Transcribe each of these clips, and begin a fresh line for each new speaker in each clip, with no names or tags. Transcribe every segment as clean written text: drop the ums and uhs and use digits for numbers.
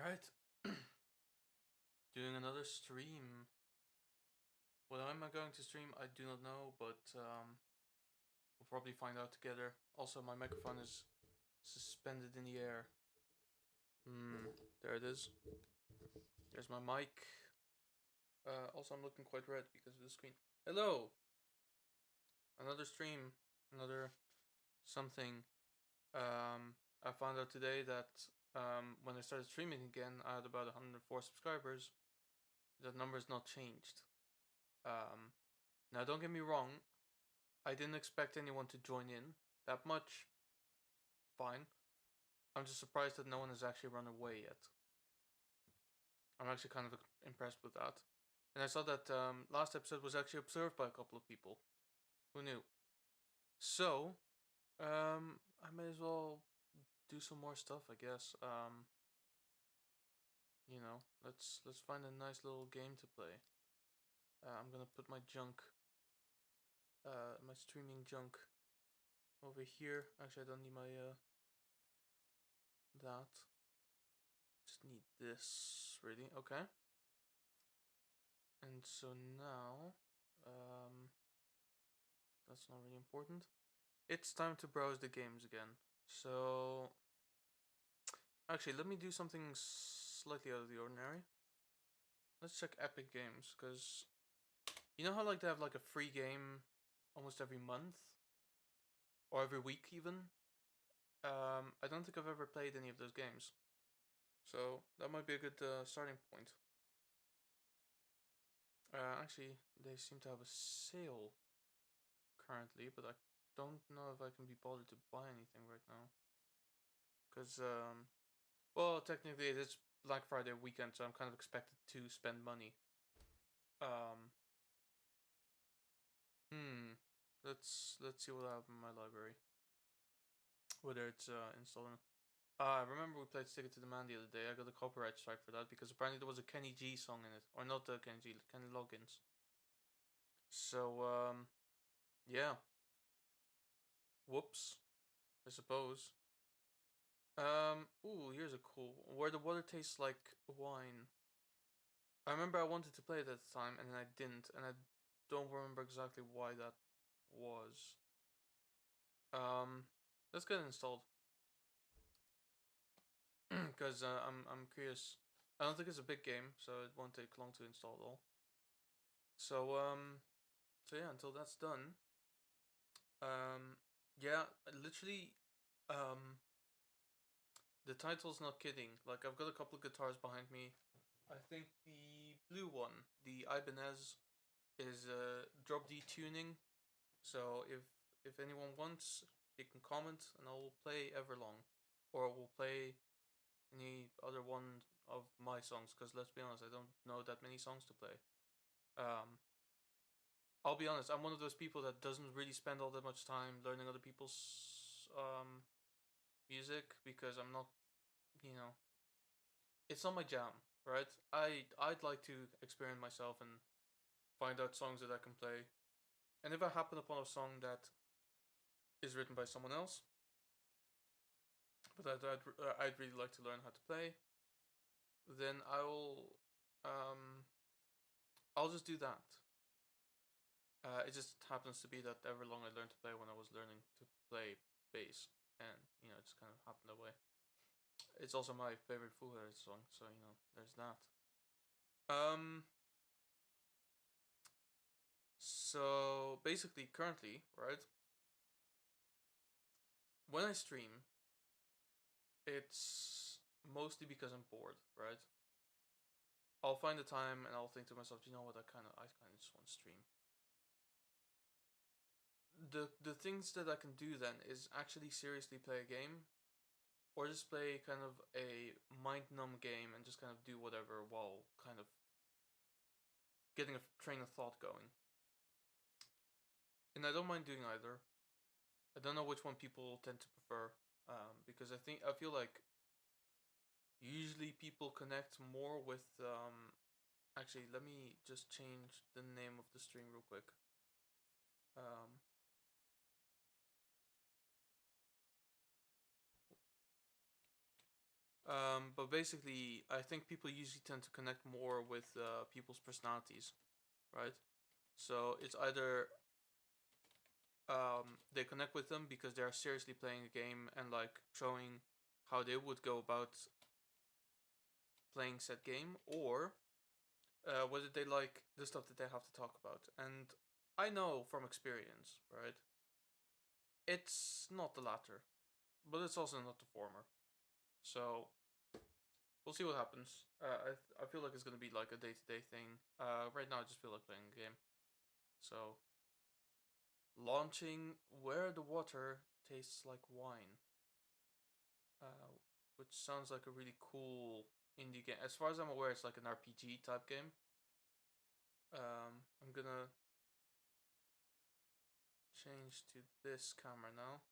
Alright. Doing another stream. What am I going to stream? I do not know, but we'll probably find out together. Also, my microphone is suspended in the air. There it is. There's my mic. Also, I'm looking quite red because of the screen. Hello! Another stream. Another something. I found out today that when I started streaming again, I had about 104 subscribers. That number has not changed. Now, don't get me wrong, I didn't expect anyone to join in that much. Fine. I'm just surprised that no one has actually run away yet. I'm actually kind of impressed with that. And I saw that last episode was actually observed by a couple of people. Who knew? So, I may as well do some more stuff, I guess. Let's find a nice little game to play. I'm gonna put my junk, my streaming junk over here. Actually, I don't need my, that. Just need this, really. Okay. And so now, that's not really important. It's time to browse the games again. So, actually, let me do something slightly out of the ordinary. Let's check Epic Games, because you know how like they have like a free game almost every month? Or every week even? I don't think I've ever played any of those games. So, that might be a good starting point. Actually, they seem to have a sale currently, but I don't know if I can be bothered to buy anything right now. Because, well, technically it is Black Friday weekend, so I'm kind of expected to spend money. Um, hmm. Let's see what I have in my library. Whether it's installed. I remember we played Stick It to the Man the other day. I got a copyright strike for that because apparently there was a Kenny G song in it, or not Kenny G, Kenny Loggins. So yeah. Whoops. I suppose. Ooh, here's a cool where the water tastes like wine. I remember I wanted to play it at the time and then I didn't, and I don't remember exactly why that was. Um, let's get it installed because I'm curious. I don't think it's a big game, so it won't take long to install at all. So so yeah, until that's done, yeah, literally, um, the title's not kidding. Like I've got a couple of guitars behind me. I think the blue one, the Ibanez, is drop D tuning. So if anyone wants, they can comment and I'll play Everlong, or we'll play any other one of my songs. Because let's be honest, I don't know that many songs to play. Um, I'll be honest, I'm one of those people that doesn't really spend all that much time learning other people's music because I'm not, you know, it's not my jam, right? I'd like to experiment myself and find out songs that I can play. And if I happen upon a song that is written by someone else, but I'd really like to learn how to play, then um I'll just do that. It just happens to be that Everlong I learned to play when I was learning to play bass, and it just kind of happened that way. It's also my favorite Foo Fighters song, so there's that. Um, so basically, currently, right, when I stream, it's mostly because I'm bored, right? I'll find the time and I'll think to myself, you know what, I kind of just want to stream. The things that I can do then is actually seriously play a game, or just play kind of a mind numb game and just kind of do whatever while kind of getting a train of thought going. And I don't mind doing either. I don't know which one people tend to prefer, because I feel like usually people connect more with. Actually, let me just change the name of the stream real quick. Um, But basically, I think people usually tend to connect more with people's personalities, right? So it's either they connect with them because they are seriously playing a game and like showing how they would go about playing said game, or whether they like the stuff that they have to talk about. And I know from experience, right? It's not the latter, but it's also not the former. So we'll see what happens. I feel like it's gonna be like a day to day thing. Right now I just feel like playing a game. So launching Where the Water Tastes Like Wine, uh, which sounds like a really cool indie game. As far as I'm aware, it's like an RPG type game. I'm gonna change to this camera now,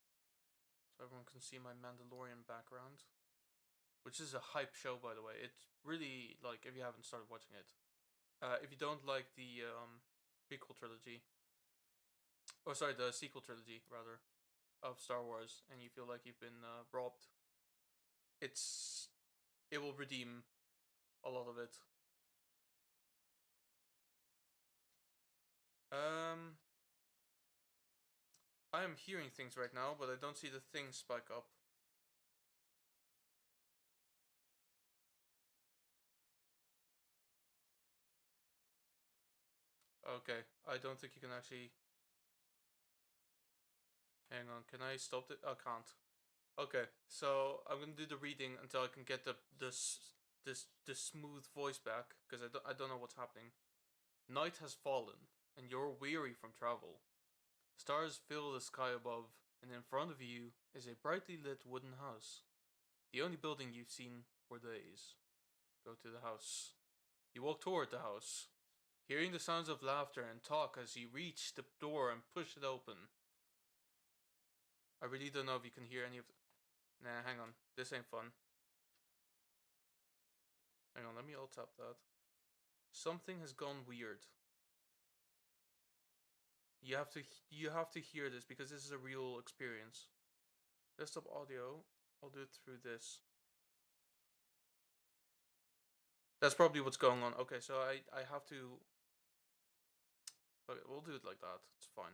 so everyone can see my Mandalorian background, which is a hype show, by the way. It's really, like, if you haven't started watching it, if you don't like the prequel trilogy, or sorry, the sequel trilogy rather, of Star Wars, and you feel like you've been robbed, it's it will redeem a lot of it. Um, I am hearing things right now, but I don't see the things spike up. Okay, I don't think you can actually. Hang on, can I stop it? I can't. Okay, so I'm gonna do the reading until I can get the smooth voice back because I don't know what's happening. Night has fallen, and you're weary from travel. Stars fill the sky above, and in front of you is a brightly lit wooden house. The only building you've seen for days. Go to the house. You walk toward the house, hearing the sounds of laughter and talk as you reach the door and push it open. I really don't know if you can hear any of. Nah, hang on. This ain't fun. Hang on, let me alt tap that. Something has gone weird. You have to you have to hear this because this is a real experience. Desktop audio. I'll do it through this. That's probably what's going on. Okay, so I have to. Okay, we'll do it like that. It's fine.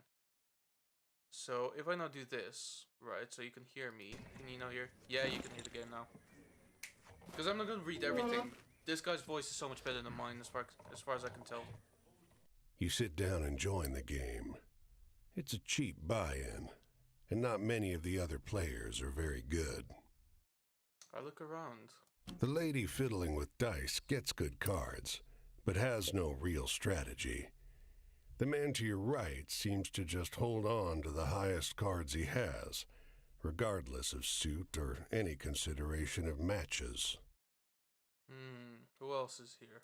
So if I now do this, right, so you can hear me. Can you now hear? Yeah, you can hear the game now. Because I'm not gonna read everything. This guy's voice is so much better than mine, as far as I can tell.
You sit down and join the game. It's a cheap buy-in, and not many of the other players are very good.
I look around.
The lady fiddling with dice gets good cards, but has no real strategy. The man to your right seems to just hold on to the highest cards he has, regardless of suit or any consideration of matches.
Who else is here?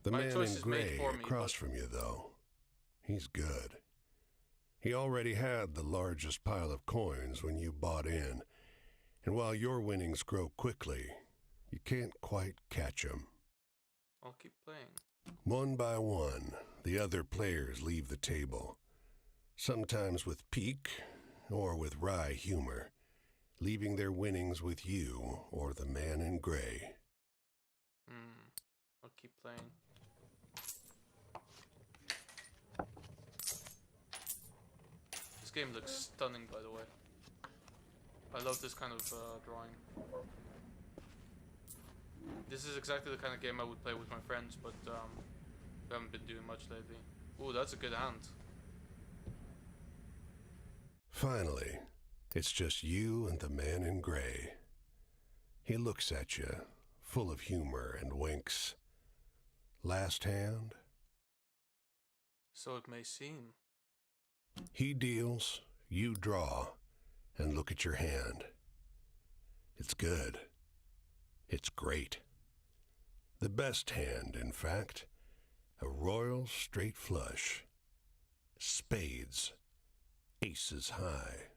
The
My
man
choice
in
is made
gray
for me,
across
but
from you, though, he's good. He already had the largest pile of coins when you bought in, and while your winnings grow quickly, you can't quite catch him.
I'll keep playing.
One by one, the other players leave the table, sometimes with pique or with wry humor, leaving their winnings with you or the man in gray.
I'll keep playing. This game looks stunning, by the way. I love this kind of drawing. This is exactly the kind of game I would play with my friends, but we haven't been doing much lately. Ooh, that's a good hand.
Finally, it's just you and the man in gray. He looks at you, full of humor, and winks. Last hand?
So it may seem.
He deals, you draw, and look at your hand. It's good. It's great. The best hand, in fact. A royal straight flush. Spades. Aces high.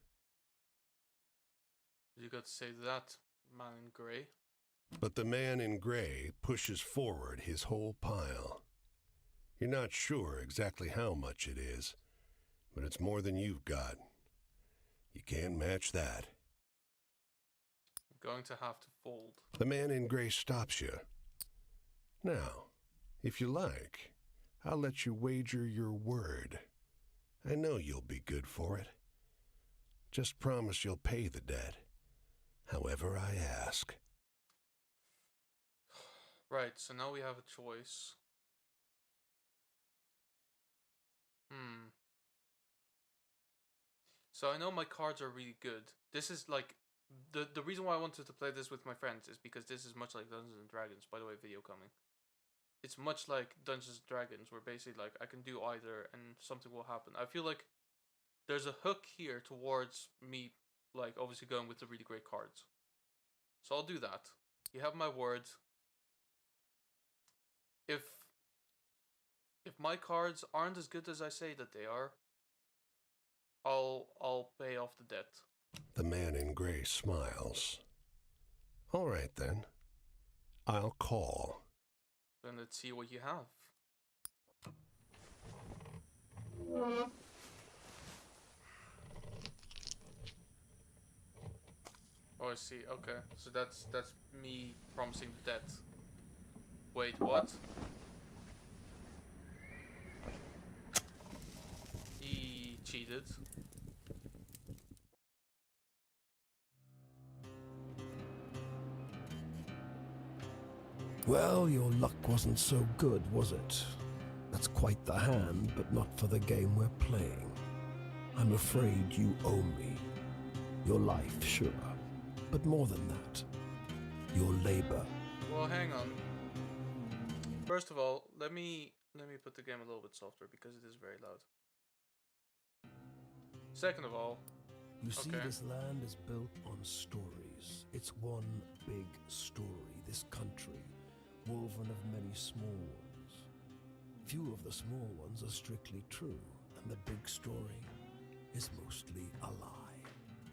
You got to say that, man in grey.
But the man in gray pushes forward his whole pile. You're not sure exactly how much it is, but it's more than you've got. You can't match that.
going to have to fold.
The man in gray stops you. Now, if you like, I'll let you wager your word. I know you'll be good for it. Just promise you'll pay the debt, however I ask.
Right, so now we have a choice. So I know my cards are really good. This is like the reason why I wanted to play this with my friends is because this is much like Dungeons and Dragons. By the way, video coming. It's much like Dungeons and Dragons, where basically like I can do either and something will happen. I feel like there's a hook here towards me, like obviously going with the really great cards. So I'll do that. You have my word. If my cards aren't as good as I say that they are, I'll pay off the debt.
The man in gray smiles. All right then. I'll call.
Then let's see what you have. Oh, I see. Okay, so that's me promising the debt. Wait, what? He cheated.
Well, your luck wasn't so good, was it? That's quite the hand, but not for the game we're playing. I'm afraid you owe me. Your life, sure, but more than that. Your labor.
Well, hang on. First of all, let me put the game a little bit softer because it is very loud. Second of all,
You see,
okay.
This land is built on stories. It's one big story, this country, woven of many small ones. Few of the small ones are strictly true, and the big story is mostly a lie.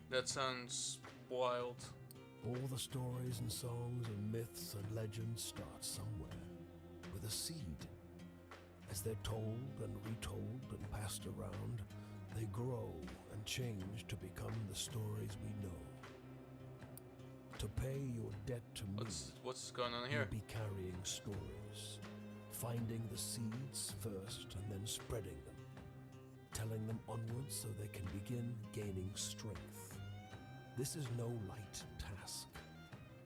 That sounds wild.
All the stories and songs and myths and legends start somewhere, with a seed. As they're told and retold and passed around, they grow and change to become the stories we know. To pay your debt to me,
What's going on here?
you'll be carrying stories, finding the seeds first and then spreading them, telling them onwards so they can begin gaining strength. This is no light task.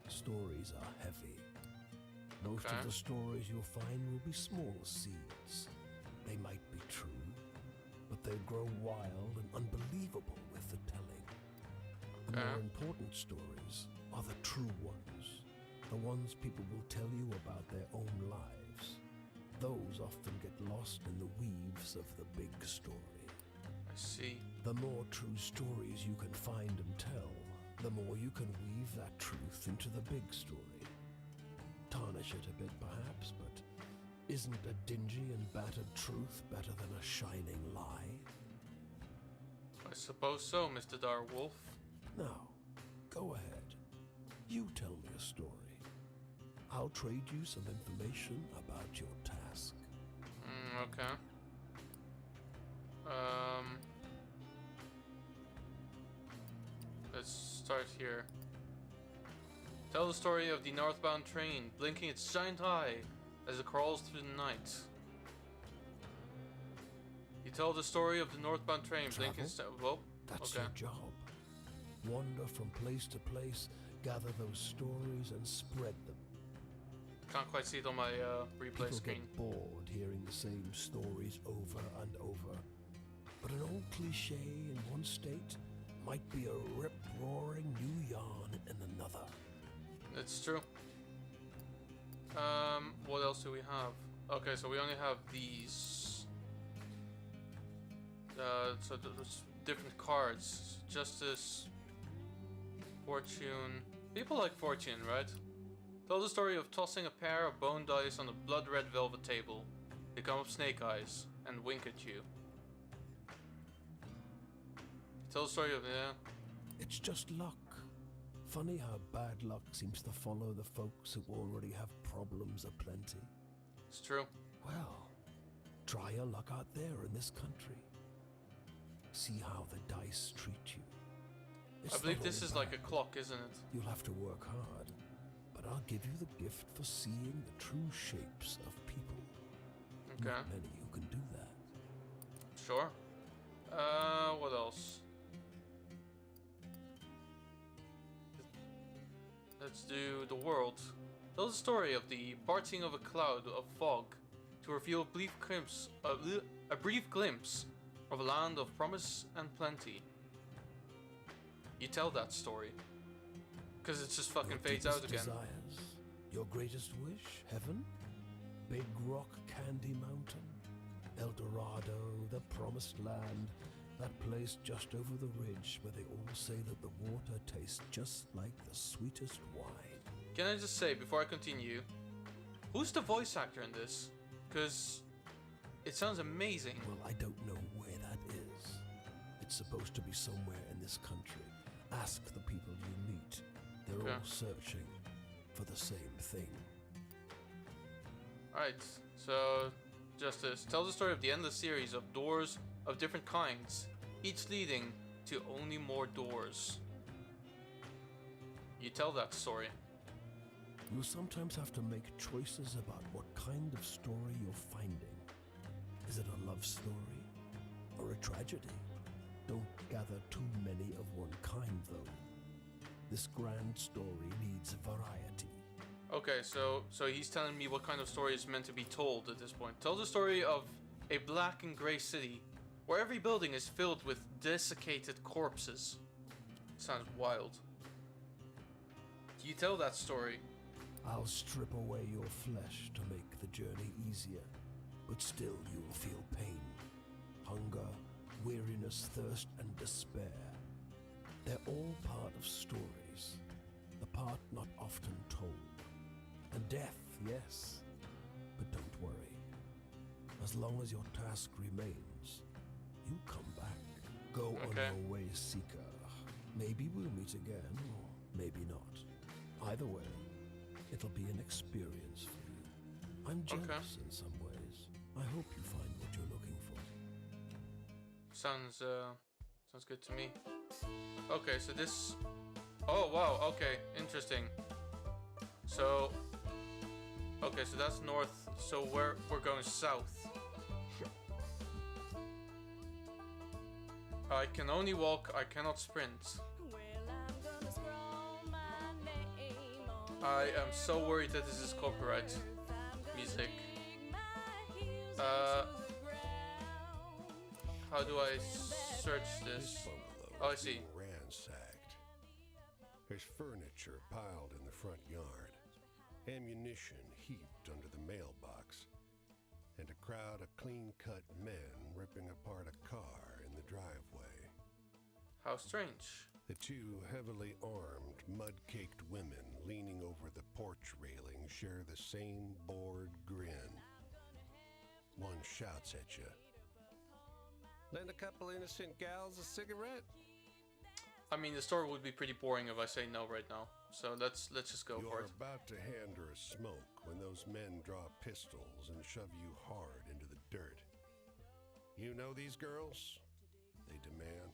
Stories are heavy. Most of the stories you'll find will be small seeds. They might be true, but they grow wild and unbelievable with the telling. The more important stories are the true ones, the ones people will tell you about their own lives. Those often get lost in the weaves of the big story.
I see.
The more true stories you can find and tell, the more you can weave that truth into the big story. Tarnish it a bit perhaps, but isn't a dingy and battered truth better than a shining lie?
I suppose so, Mr. Darwolf.
Now, go ahead. You tell me a story. I'll trade you some information about your task.
Okay. Let's start here. Tell the story of the northbound train blinking its giant eye as it crawls through the night. You tell the story of the northbound train blinking its... Well,
That's
okay.
your job. Wander from place to place, gather those stories and spread them.
Can't quite see it on my replay
People
screen.
get bored hearing the same stories over and over. But an old cliche in one state might be a rip-roaring new yarn in another.
It's true. What else do we have? Okay, so we only have these. So there's different cards. Justice, Fortune. People like Fortune, right? Tell the story of tossing a pair of bone dice on a blood-red velvet table. They come up snake eyes and wink at you. Tell the story of, yeah.
It's just luck. Funny how bad luck seems to follow the folks who already have problems aplenty.
It's true.
Well, try your luck out there in this country. See how the dice treat you.
I believe this is like a clock, isn't it?
You'll have to work hard, but I'll give you the gift for seeing the true shapes of people.
Okay.
Not many who can do that.
Sure. What else? Let's do the world. Tell the story of the parting of a cloud of fog to reveal a brief glimpse of a land of promise and plenty. You tell that story. Because it just fucking fades out again.
Desires, your greatest wish, heaven? Big Rock Candy Mountain? El Dorado, the promised land, that place just over the ridge where they all say that the water tastes just like the sweetest wine.
Can I just say, before I continue, who's the voice actor in this? Because it sounds amazing.
Well, I don't know where that is. It's supposed to be somewhere in this country. Ask the people you meet. They're all searching for the same thing.
Alright, so Justice, tell the story of the endless series of doors of different kinds, each leading to only more doors. You tell that story.
You'll sometimes have to make choices about what kind of story you're finding. Is it a love story or a tragedy? Don't gather too many of one kind, though. This grand story needs variety.
Okay, so he's telling me what kind of story is meant to be told at this point. Tell the story of a black and gray city where every building is filled with desiccated corpses. Sounds wild. You tell that story.
I'll strip away your flesh to make the journey easier, but still you'll feel pain, hunger, weariness, thirst, and despair. They're all part of stories, the part not often told. And death, yes, but don't worry. As long as your task remains, you come back. Go on your way, Seeker. Maybe we'll meet again, or maybe not. Either way, it'll be an experience for you. I'm jealous in some ways. I hope you find what you're looking for.
Sounds good to me. Okay, so this... Oh, wow, okay, interesting. So... Okay, so that's north, so we're going south. I can only walk, I cannot sprint. I am so worried that this is copyright music. How do I search this? Oh, I see.
Ransacked. There's furniture piled in the front yard, ammunition heaped under the mailbox, and a crowd of clean-cut men ripping apart a car in the driveway.
How strange.
The two heavily armed, mud-caked women leaning over the porch railing share the same bored grin. One shouts at you. Lend a couple innocent gals a cigarette?
I mean, the story would be pretty boring if I say no right now. So let's just go for it.
You're about to hand her a smoke when those men draw pistols and shove you hard into the dirt. You know these girls? They demand.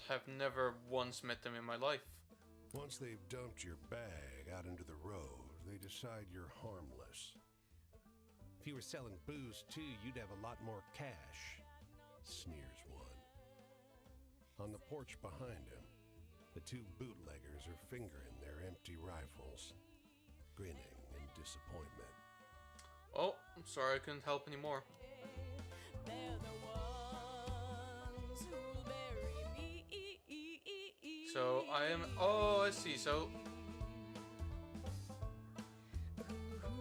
Have never once met them in my life.
Once they've dumped your bag out into the road, they decide you're harmless. If you were selling booze too, you'd have a lot more cash, sneers one. On the porch behind him, the two bootleggers are fingering their empty rifles, grinning in disappointment.
Oh, I'm sorry I couldn't help anymore. So I am... Oh, I see. So...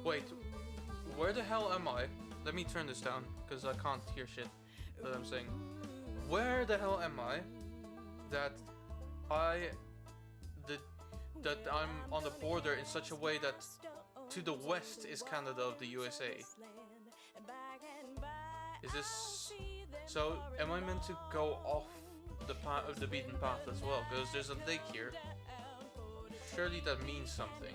Wait. Where the hell am I? Let me turn this down, because I can't hear shit that I'm saying. Where the hell am I? That I'm on the border in such a way that to the west is Canada of the USA. Is this... So, am I meant to go off the beaten path as well? Because there's a lake here. Surely that means something.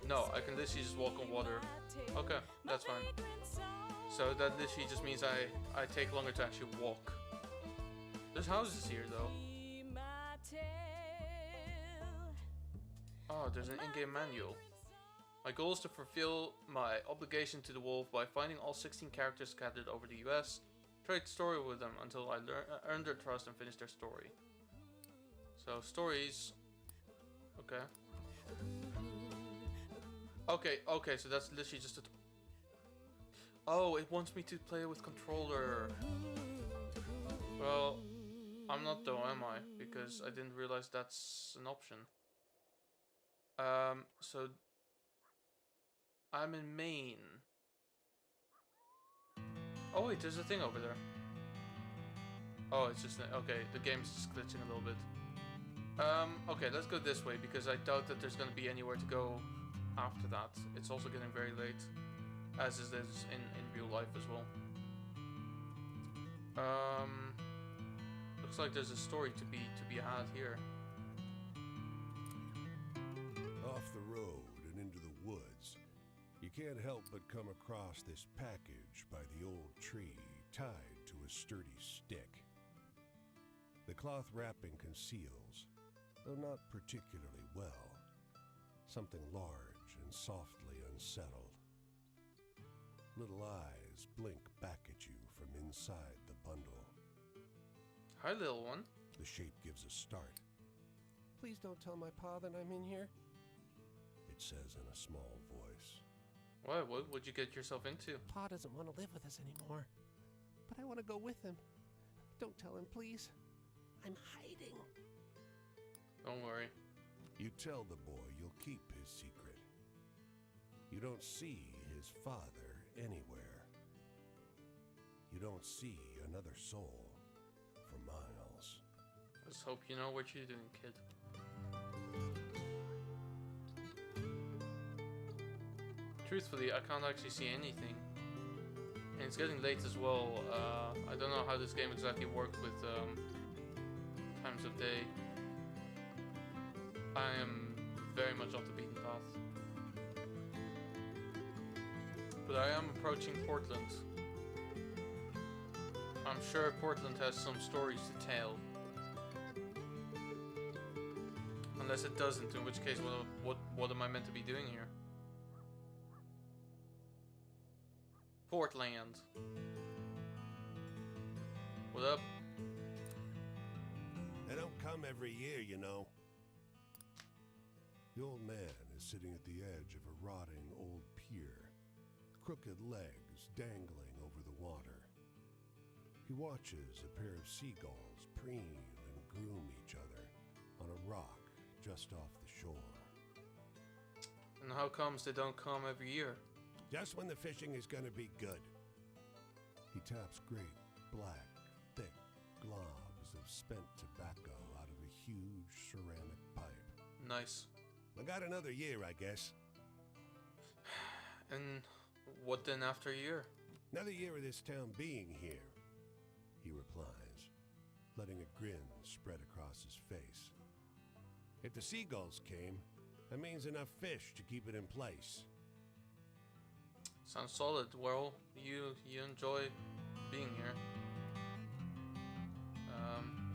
No, I can literally just walk on water. Okay, that's fine. So that literally just means I take longer to actually walk. There's houses here though. Oh, there's an in-game manual. My goal is to fulfill my obligation to the wolf by finding all 16 characters scattered over the US, trade story with them until I earn their trust and finish their story. So, stories. Okay. Okay, so that's literally just a... Oh, it wants me to play with controller. Well, I'm not though, am I? Because I didn't realize that's an option. So... I'm in Maine. Oh wait, there's a thing over there. Oh, it's just... Okay, the game's just glitching a little bit. Okay, let's go this way because I doubt that there's gonna be anywhere to go after that. It's also getting very late, as is this in real life as well. Looks like there's a story to be had here.
Off the road and into the woods, you can't help but come across this package by the old tree tied to a sturdy stick. The cloth wrapping conceals, though not particularly well, something large and softly unsettled. Little eyes blink back at you from inside the bundle.
Hi, little one.
The shape gives a start.
Please don't tell my pa that I'm in here.
It says in a small voice.
What would you get yourself into?
Pa doesn't want to live with us anymore, but I want to go with him. Don't tell him, please. I'm hiding.
Don't worry.
You tell the boy you'll keep his secret. You don't see his father anywhere. You don't see another soul for miles.
Let's hope you know what you're doing, kid. Truthfully, I can't actually see anything. And it's getting late as well. I don't know how this game exactly works with times of day. I am very much off the beaten path. But I am approaching Portland. I'm sure Portland has some stories to tell. Unless it doesn't, in which case what am I meant to be doing here? Portland. What up?
They don't come every year, you know. The old man is sitting at the edge of a rotting old pier, crooked legs dangling over the water. He watches a pair of seagulls preen and groom each other on a rock just off the shore.
And how comes they don't come every year?
Just when the fishing is gonna be good. He taps great, black, thick globs of spent tobacco out of a huge ceramic pipe.
Nice.
I got another year, I guess.
And what then after a year?
Another year of this town being here, he replies, letting a grin spread across his face. If the seagulls came, that means enough fish to keep it in place.
Sounds solid. Well, you enjoy being here.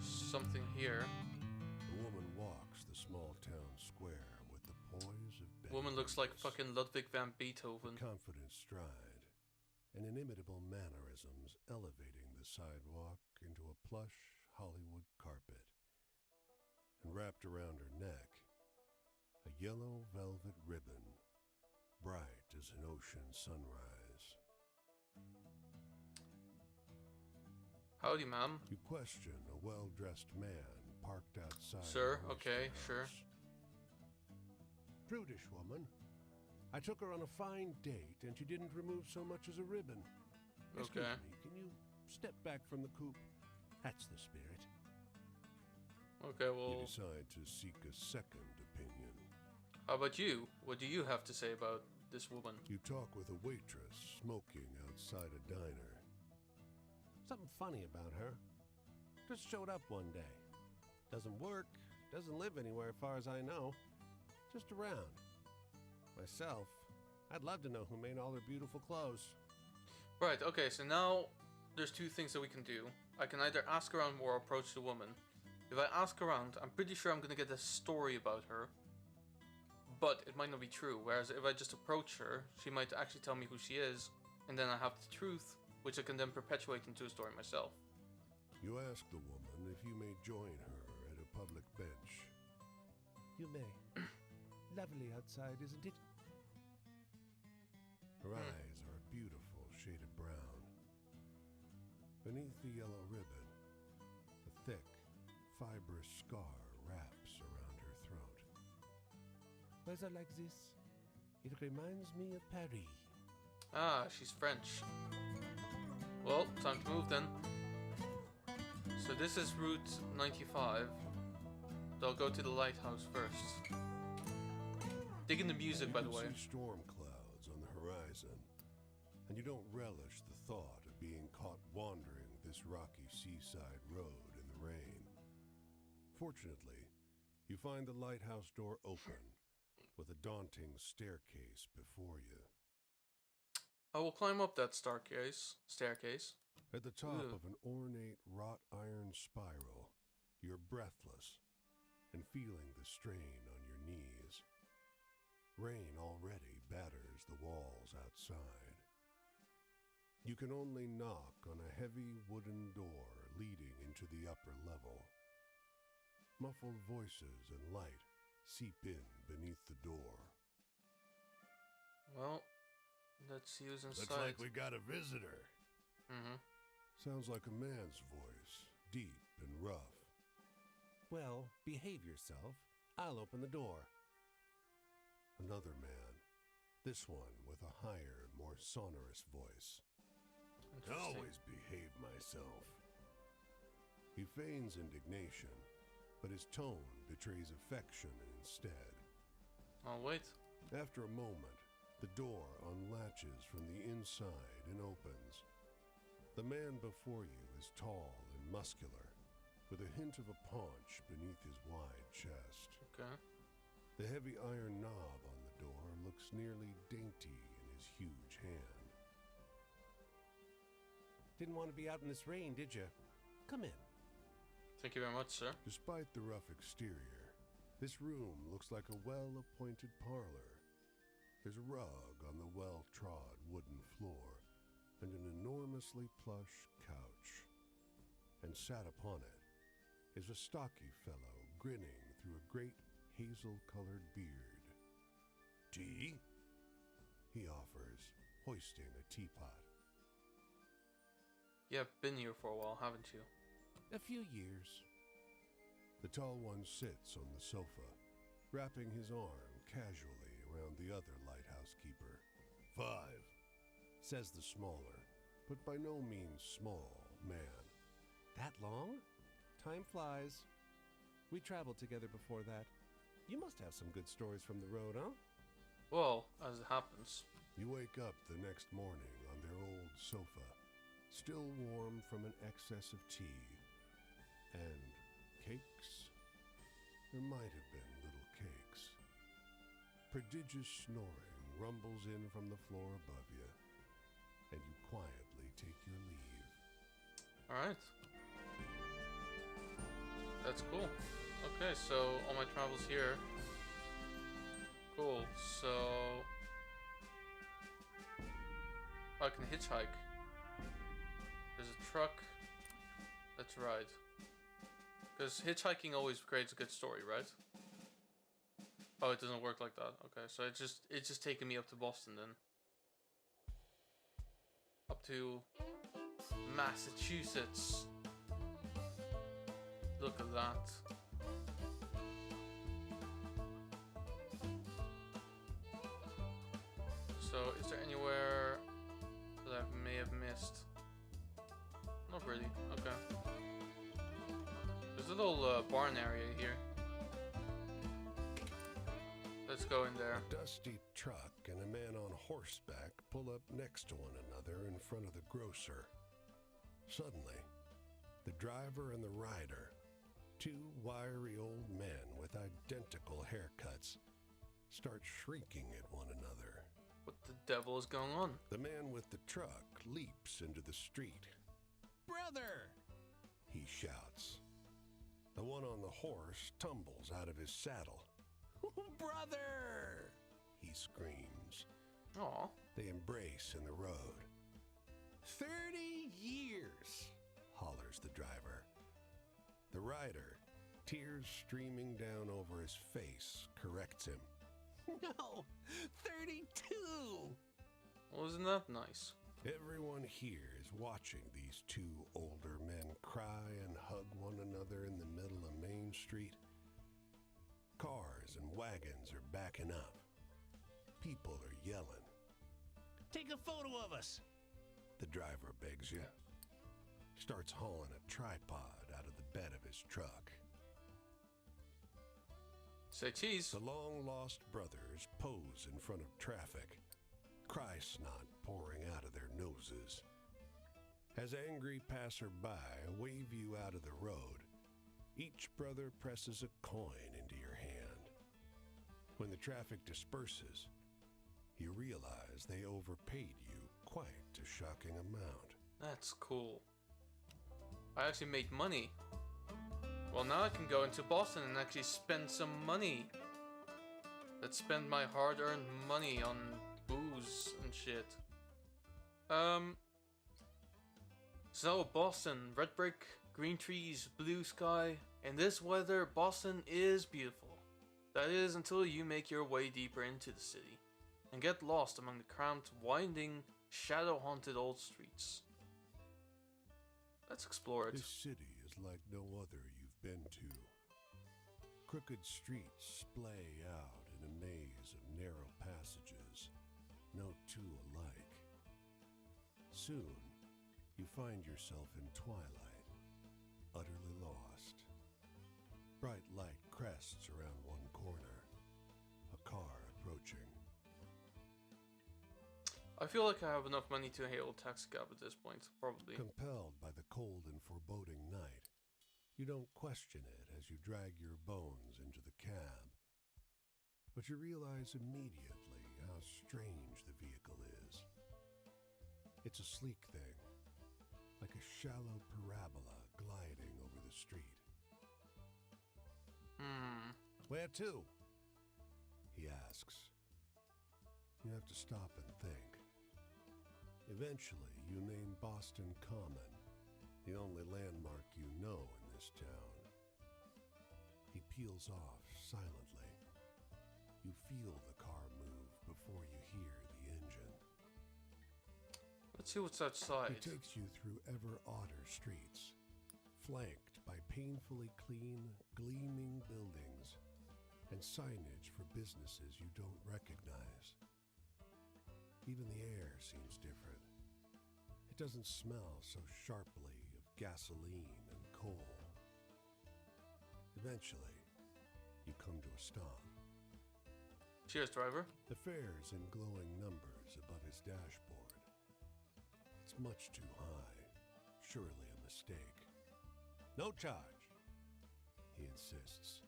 Something here.
The woman walks the small town square with the poise of Betty
Woman looks like
Davis,
fucking Ludwig van Beethoven.
confident stride, and inimitable mannerisms elevating the sidewalk into a plush Hollywood carpet. And wrapped around her neck, a yellow velvet ribbon, bright as an ocean sunrise.
Howdy, ma'am.
You question a well-dressed man parked outside.
Sir,
the
okay,
oyster
sure.
house. Prudish woman. I took her on a fine date and she didn't remove so much as a ribbon. Excuse
Okay.
me, can you step back from the coupe? That's the spirit.
Okay,
You
well,
decide to seek a second opinion.
how about you? What do you have to say about this woman?
You talk with a waitress smoking outside a diner. Something funny about her. Just showed up one day. Doesn't work, doesn't live anywhere as far as I know. Just around. Myself, I'd love to know who made all her beautiful clothes.
Right, okay, so now there's two things that we can do. I can either ask around or approach the woman. If I ask around, I'm pretty sure I'm gonna get a story about her. but it might not be true. Whereas if I just approach her, she might actually tell me who she is, and then I have the truth, which I can then perpetuate into a story myself.
You ask the woman if you may join her at a public bench.
You may. Lovely outside, isn't it?
Her eyes are a beautiful shade of brown. Beneath the yellow ribbon, a thick, fibrous scar wraps around her throat.
Weather like this, it reminds me of Paris.
Ah, she's French. Well, time to move then. So this is Route 95. They'll go to the lighthouse first. Digging the music, by the way.
You can see storm clouds on the horizon, and you don't relish the thought of being caught wandering this rocky seaside road in the rain. Fortunately, you find the lighthouse door open, with a daunting staircase before you.
I will climb up that staircase.
At the top
Ugh.
of an ornate wrought iron spiral, you're breathless and feeling the strain on your knees. Rain already batters the walls outside. You can only knock on a heavy wooden door leading into the upper level. Muffled voices and light seep in beneath the door.
Well, let's see who's inside.
Looks like we got a visitor.
Mm-hmm.
Sounds like a man's voice, deep and rough.
Well, behave yourself. I'll open the door.
Another man, this one with a higher, more sonorous voice. I always behave myself. He feigns indignation, but his tone betrays affection instead.
I'll wait.
After a moment, the door unlatches from the inside and opens. The man before you is tall and muscular, with a hint of a paunch beneath his wide chest.
Okay.
The heavy iron knob on the door looks nearly dainty in his huge hand.
Didn't want to be out in this rain, did you? Come in.
Thank you very much, sir.
Despite the rough exterior, this room looks like a well-appointed parlor. There's a rug on the well-trod wooden floor and an enormously plush couch. And sat upon it is a stocky fellow grinning through a great hazel-colored beard. Tea? He offers, hoisting a teapot.
You've been here for a while, haven't you?
A few years.
The tall one sits on the sofa, wrapping his arm casually around the other lighthouse keeper. 5, says the smaller, but by no means small, man.
That long? Time flies. We traveled together before that. You must have some good stories from the road, huh?
Well, as it happens.
You wake up the next morning on their old sofa, still warm from an excess of tea. And cakes? There might have been little cakes. Prodigious snoring rumbles in from the floor above you, and you quietly take your leave.
Alright. That's cool. Okay, so all my travels here. Cool, so I can hitchhike. There's a truck. Let's ride. Because hitchhiking always creates a good story, right? Oh, it doesn't work like that. Okay, so it's just taking me up to Boston then. Up to Massachusetts. Look at that. So, is there anywhere that I may have missed? Not really. Okay. There's a little barn area here. Let's go in there.
A dusty truck and a man on horseback pull up next to one another in front of the grocer. Suddenly, the driver and the rider, two wiry old men with identical haircuts, start shrieking at one another.
What the devil is going on?
The man with the truck leaps into the street.
Brother!
He shouts. The one on the horse tumbles out of his saddle.
Brother!
he screams.
Aw.
They embrace in the road.
30 years!
Hollers the driver. The rider, tears streaming down over his face, corrects him.
No! 32!
Wasn't that nice?
Everyone here is watching these two older men cry and hug one another in the middle of Main Street. Cars and wagons are backing up. People are yelling.
Take a photo of us!
The driver begs you. Starts hauling a tripod out of the bed of his truck.
Say cheese.
The long-lost brothers pose in front of traffic, cry snot pouring out of their noses. As angry passerby wave you out of the road, each brother presses a coin into your hand. When the traffic disperses, you realize they overpaid you quite a shocking amount.
That's cool. I actually made money. Well, now I can go into Boston and actually spend some money. Let's spend my hard-earned money on booze and shit. So Boston, red brick, green trees, blue sky. In this weather, Boston is beautiful. That is until you make your way deeper into the city and get lost among the cramped, winding, shadow-haunted old streets. Let's explore it.
This city is like no other you've been to. Crooked streets splay out in a maze of narrow passages, no two alike. Soon, you find yourself in twilight, utterly lost. Bright light crests around one corner, a car approaching.
I feel like I have enough money to hail a taxi cab at this point, probably.
Compelled by the cold and foreboding night, you don't question it as you drag your bones into the cab. But you realize immediately how strange the vehicle is. It's a sleek thing, like a shallow parabola gliding over the street. Where to? He asks. You have to stop and think. Eventually, you name Boston Common, the only landmark you know in this town. He peels off silently. You feel the car move before you hear the engine.
Let's see what's outside.
He takes you through ever odder streets, flanked by painfully clean, gleaming buildings and signage for businesses you don't recognize. Even the air seems different. It doesn't smell so sharply of gasoline and coal. Eventually, you come to a stop.
Cheers, driver.
The fare's in glowing numbers above his dashboard. It's much too high. Surely a mistake. No charge, he insists.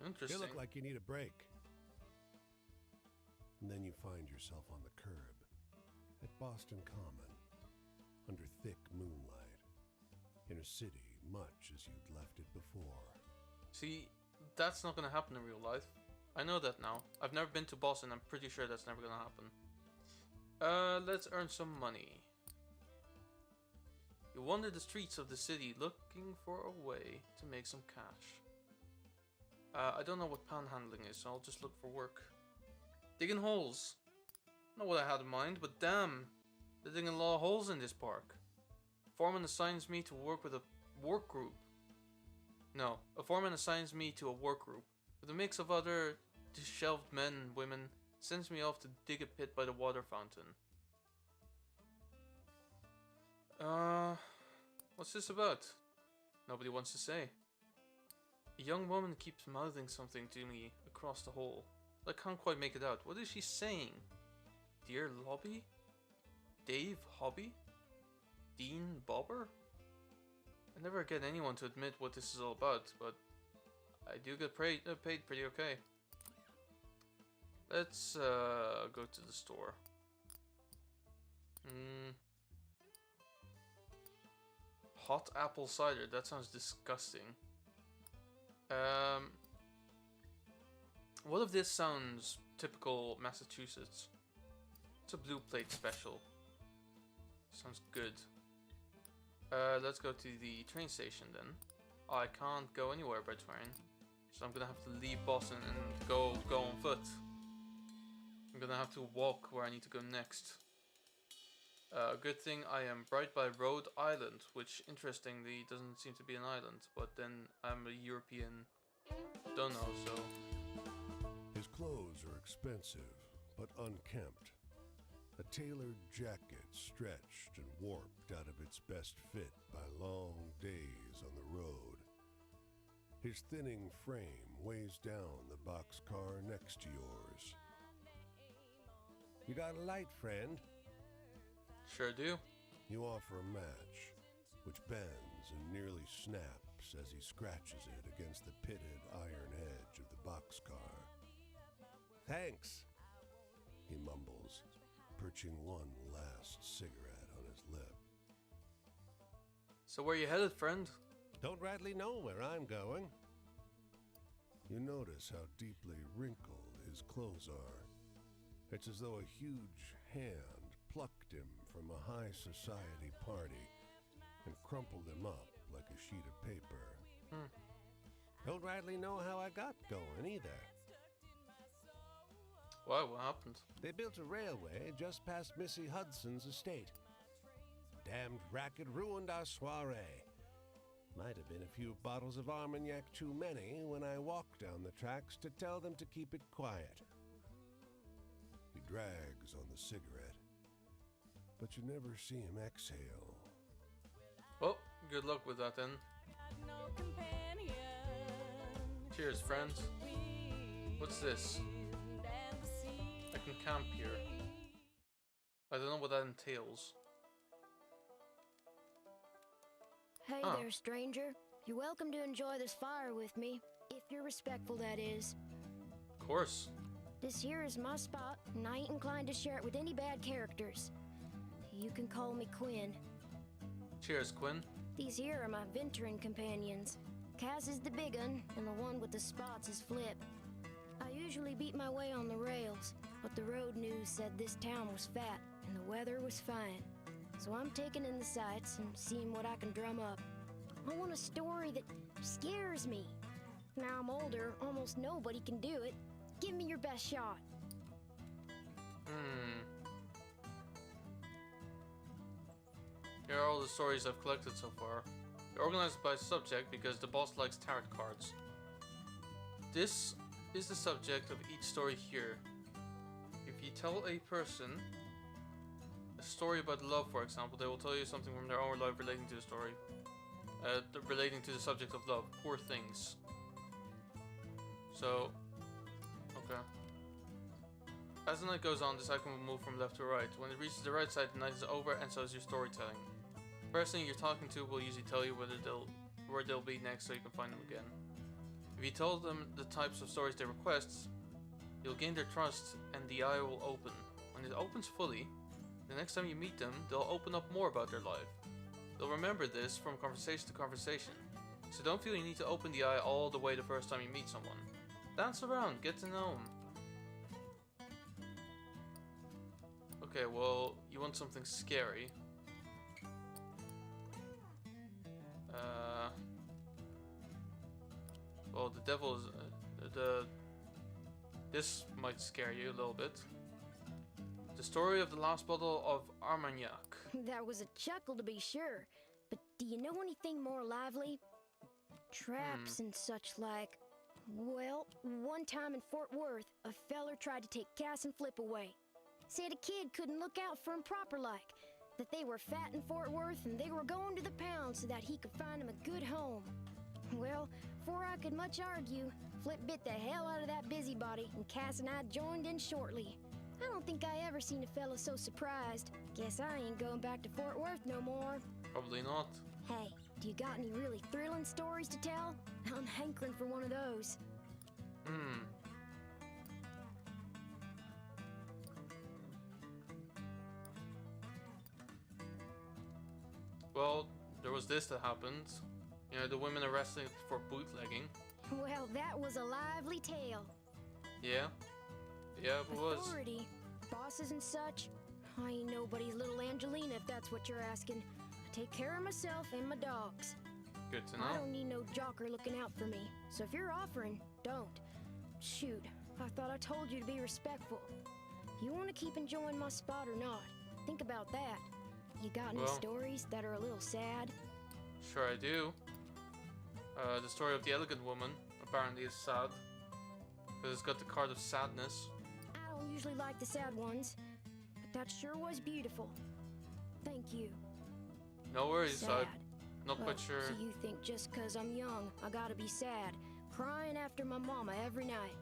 Interesting.
You look like you need a break. And then you find yourself on the curb at Boston Common, under thick moonlight, in a city much as you'd left it before.
See, that's not gonna happen in real life. I know that now. I've never been to Boston. I'm pretty sure that's never gonna happen. Let's earn some money. You wander the streets of the city looking for a way to make some cash. I don't know what panhandling is, so I'll just look for work. Digging holes. Not what I had in mind, but damn, they're digging a lot of holes in this park. Foreman assigns me to work with a work group. No, a foreman assigns me to a work group with a mix of other disheveled men and women. Sends me off to dig a pit by the water fountain. What's this about? Nobody wants to say. A young woman keeps mouthing something to me across the hall. I can't quite make it out. What is she saying? Dear Lobby? Dave Hobby? Dean Bobber? I never get anyone to admit what this is all about, but I do get paid pretty okay. Let's go to the store. Hot apple cider, that sounds disgusting. What if this sounds typical Massachusetts? It's a blue plate special. Sounds good. Let's go to the train station then. I can't go anywhere by train, so I'm gonna have to leave Boston and go on foot. I'm gonna have to walk where I need to go next. Good thing I am right by Rhode Island, which interestingly doesn't seem to be an island, but then I'm a European dunno, so...
His clothes are expensive, but unkempt. A tailored jacket stretched and warped out of its best fit by long days on the road. His thinning frame weighs down the boxcar next to yours. You got a light, friend?
Sure do.
You offer a match, which bends and nearly snaps as he scratches it against the pitted iron edge of the boxcar. Thanks, he mumbles, perching one last cigarette on his lip.
So where you headed, friend?
Don't rightly know where I'm going. You notice how deeply wrinkled his clothes are. It's as though a huge hand plucked him from a high society party and crumpled him up like a sheet of paper. Don't rightly know how I got going either.
Why? What happened?
They built a railway just past Missy Hudson's estate. Damned racket ruined our soiree. Might have been a few bottles of Armagnac too many when I walked down the tracks to tell them to keep it quiet. He drags on the cigarette, but you never see him exhale.
Well, good luck with that then. Cheers, friends. What's this? I can camp here. I don't know what that entails.
Hey there, stranger. You're welcome to enjoy this fire with me, if you're respectful, that is.
Of course.
This here is my spot, and I ain't inclined to share it with any bad characters. You can call me Quinn.
Cheers, Quinn.
These here are my venturing companions. Cass is the big un, and the one with the spots is Flip. I usually beat my way on the rails, but the road news said this town was fat, and the weather was fine. So I'm taking in the sights and seeing what I can drum up. I want a story that scares me. Now I'm older, almost nobody can do it. Give me your best shot.
Here are all the stories I've collected so far. They're organized by subject because the boss likes tarot cards. This is the subject of each story here. If you tell a person a story about love, for example, they will tell you something from their own life relating to the story. Relating to the subject of love. Poor things. So, okay. As the night goes on, this icon will move from left to right. When it reaches the right side, the night is over, and so is your storytelling. The person you're talking to will usually tell you where they'll be next, so you can find them again. If you tell them the types of stories they request, you'll gain their trust, and the eye will open. When it opens fully, the next time you meet them, they'll open up more about their life. They'll remember this from conversation to conversation. So don't feel you need to open the eye all the way the first time you meet someone. Dance around, get to know them. Okay, well, you want something scary. Well, the devil is... This might scare you a little bit. The story of the last bottle of Armagnac.
That was a chuckle to be sure. But do you know anything more lively? Traps and such like. Well, one time in Fort Worth, a feller tried to take Cass and Flip away. Said a kid couldn't look out for him proper like. That they were fat in Fort Worth and they were going to the pound so that he could find him a good home. Well, before I could much argue, Flip bit the hell out of that busybody and Cass and I joined in shortly. I don't think I ever seen a fella so surprised. Guess I ain't going back to Fort Worth no more.
Probably not.
Hey, do you got any really thrilling stories to tell? I'm hankering for one of those.
Well, there was this that happened. You know, the women arrested for bootlegging.
Well, that was a lively tale.
Yeah, yeah, it was.
Authority, bosses and such. I ain't nobody's little Angelina if that's what you're asking. I take care of myself and my dogs.
Good to
I
know.
don't need no jocker looking out for me. So if you're offering, don't. Shoot, I thought I told you to be respectful. You want to keep enjoying my spot or not? Think about that. You got any
Well.
stories that are a little sad?
Sure I do. The story of the elegant woman apparently is sad. Because it's got the card of sadness.
I don't usually like the sad ones, but that sure was beautiful. Thank you.
No worries,
Sad.
I'm not
Oh,
quite sure.
So you think just 'cause I'm young, I gotta be sad, crying after my mama every night?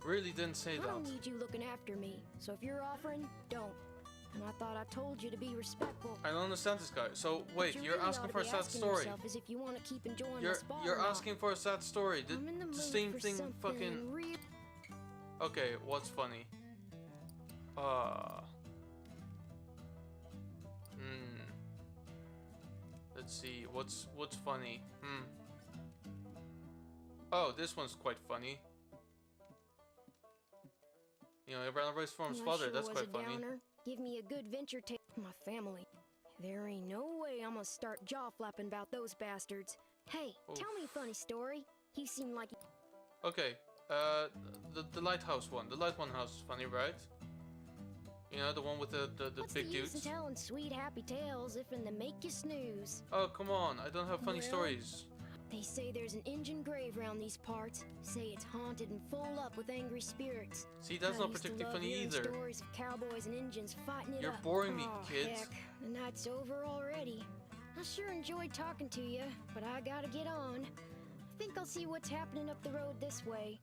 Really didn't say
I don't
that.
need you looking after me, so if you're offering, don't. And I thought I told you to be respectful.
I don't understand this guy. So
What
wait,
you
you're
really
asking
ought to
for a
be
sad
asking
story.
yourself is if you want to keep enjoying my
You're
spot
you're
or not.
asking for a sad story. The,
I'm in the
the
mood
same
for
thing
something
fucking
real.
okay, what's funny? Let's see, what's funny? Oh, this one's quite funny. You know, he ran away from his
That
father,
sure
that's
was
quite
a
funny.
downer. Give me a good venture take my family. There ain't no way I'm gonna start jaw flapping about those bastards. Hey, tell me a funny story. You seem like
Okay, the lighthouse one. The light one house is funny, right? You know, the one with the
what's
big
the use in
dudes.
telling sweet happy tales if in the make you snooze?
Oh, come on, I don't have funny
Well,
stories.
They say there's an Injun grave round these parts. Say it's haunted and full up with angry spirits.
See, that's
I
not
used to
particularly
love
funny
hearing
either.
Stories of cowboys and Injuns fighting it
You're
up.
boring me,
Aw,
kid.
Heck, the night's over already. I sure enjoyed talking to you, but I gotta get on. I think I'll see what's happening up the road this way.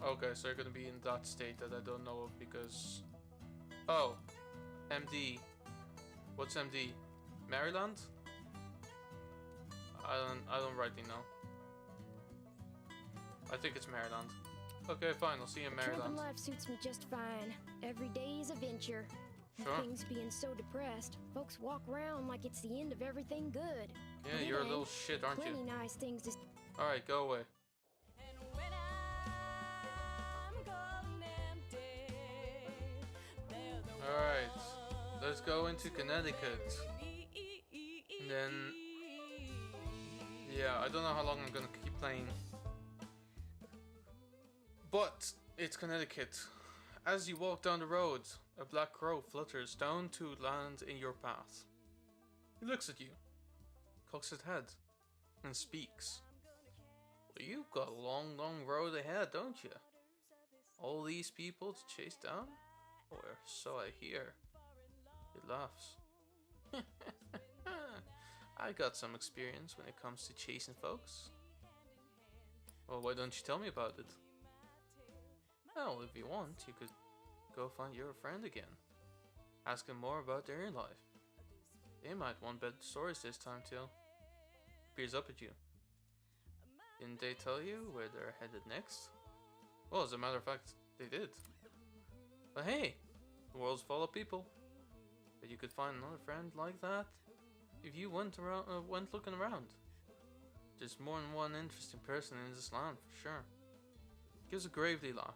Okay, so you're gonna be in that state that I don't know of because... Oh, MD. What's MD? Maryland? I don't rightly know. I think it's Maryland. Okay, fine, I'll see you in
Tramping
Maryland.
life suits me just fine. Every day is a venture. With
Sure.
things being so depressed, folks walk around like it's the end of everything good.
Yeah,
But it
you're a
ain't.
little shit, aren't
Plenty
you?
nice things to.
Alright, go away. Alright, let's go into Connecticut. And then... Yeah, I don't know how long I'm gonna keep playing. But, it's Connecticut. As you walk down the road, a black crow flutters down to land in your path. He looks at you, cocks his head, and speaks. Well, you've got a long, long road ahead, don't you? All these people to chase down? Or so I hear. He laughs. I got some experience when it comes to chasing folks. Well, why don't you tell me about it? Well, if you want, you could go find your friend again. Ask them more about their life. They might want better stories this time too. Peers up at you. Didn't they tell you where they're headed next? Well, as a matter of fact, they did. But hey, the world's full of people. But you could find another friend like that if you went looking around. There's more than one interesting person in this land for sure. Gives a gravely laugh.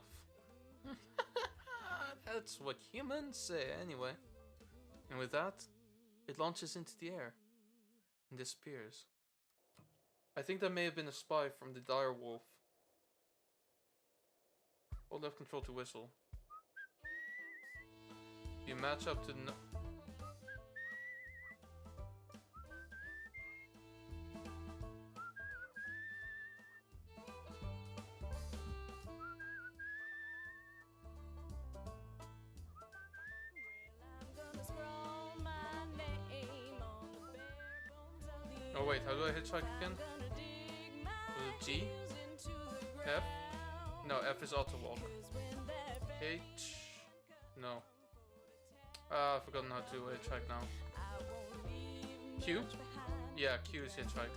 That's what humans say anyway. And with that, it launches into the air and disappears. I think that may have been a spy from the dire wolf. Hold left control to whistle. You match up to no. Oh wait, how do I hitchhike again? Was it G? F? No, F is auto walk. H? No. I've forgotten how to hitchhike now. Q? Yeah, Q is hitchhike.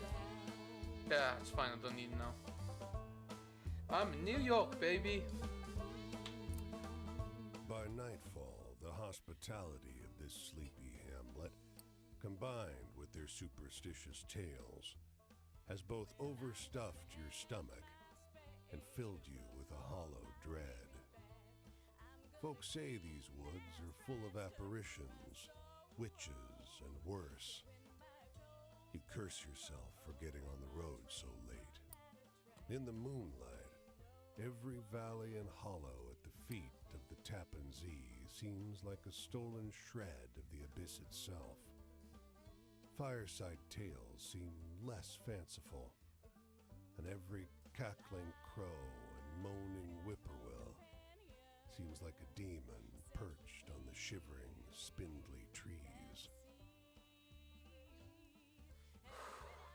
Yeah, it's fine, I don't need to know. I'm in New York, baby!
By nightfall, the hospitality of this sleepy hamlet, combined with their superstitious tales, has both overstuffed your stomach and filled you with with a hollow dread. Folks say these woods are full of apparitions, witches, and worse. You curse yourself for getting on the road so late. In the moonlight, every valley and hollow at the feet of the Tappan Zee seems like a stolen shred of the abyss itself. Fireside tales seem less fanciful, and every cackling crow and moaning whippoorwill seems like a demon perched on the shivering, spindly trees.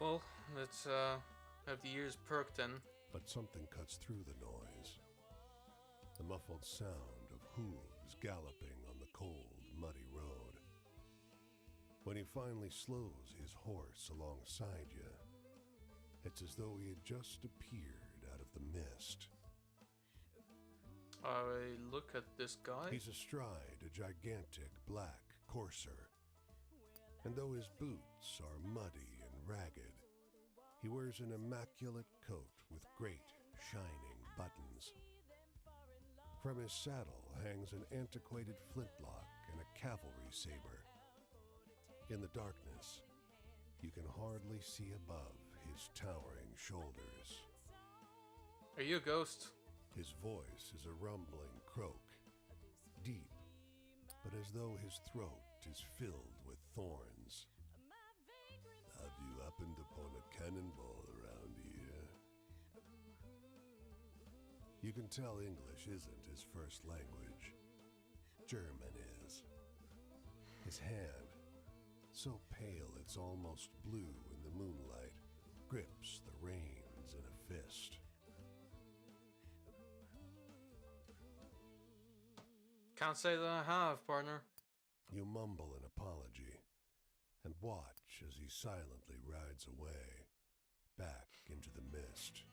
Well, let's have the ears perked then.
But something cuts through the noise. The muffled sound of hooves galloping on the cold, muddy road. When he finally slows his horse alongside you, it's as though he had just appeared out of the mist.
I look at this guy.
He's astride a gigantic black courser, and though his boots are muddy and ragged, he wears an immaculate coat with great, shining buttons. From his saddle hangs an antiquated flintlock and a cavalry saber. In the darkness, you can hardly see above his towering shoulders.
Are you a ghost?
His voice is a rumbling croak, deep, but as though his throat is filled with thorns. Have you happened upon a cannonball around here? You can tell English isn't his first language. German is. His hand, so pale it's almost blue in the moonlight, grips the reins in a fist.
Can't say that I have, partner.
You mumble an apology and watch as he silently rides away, back into the mist.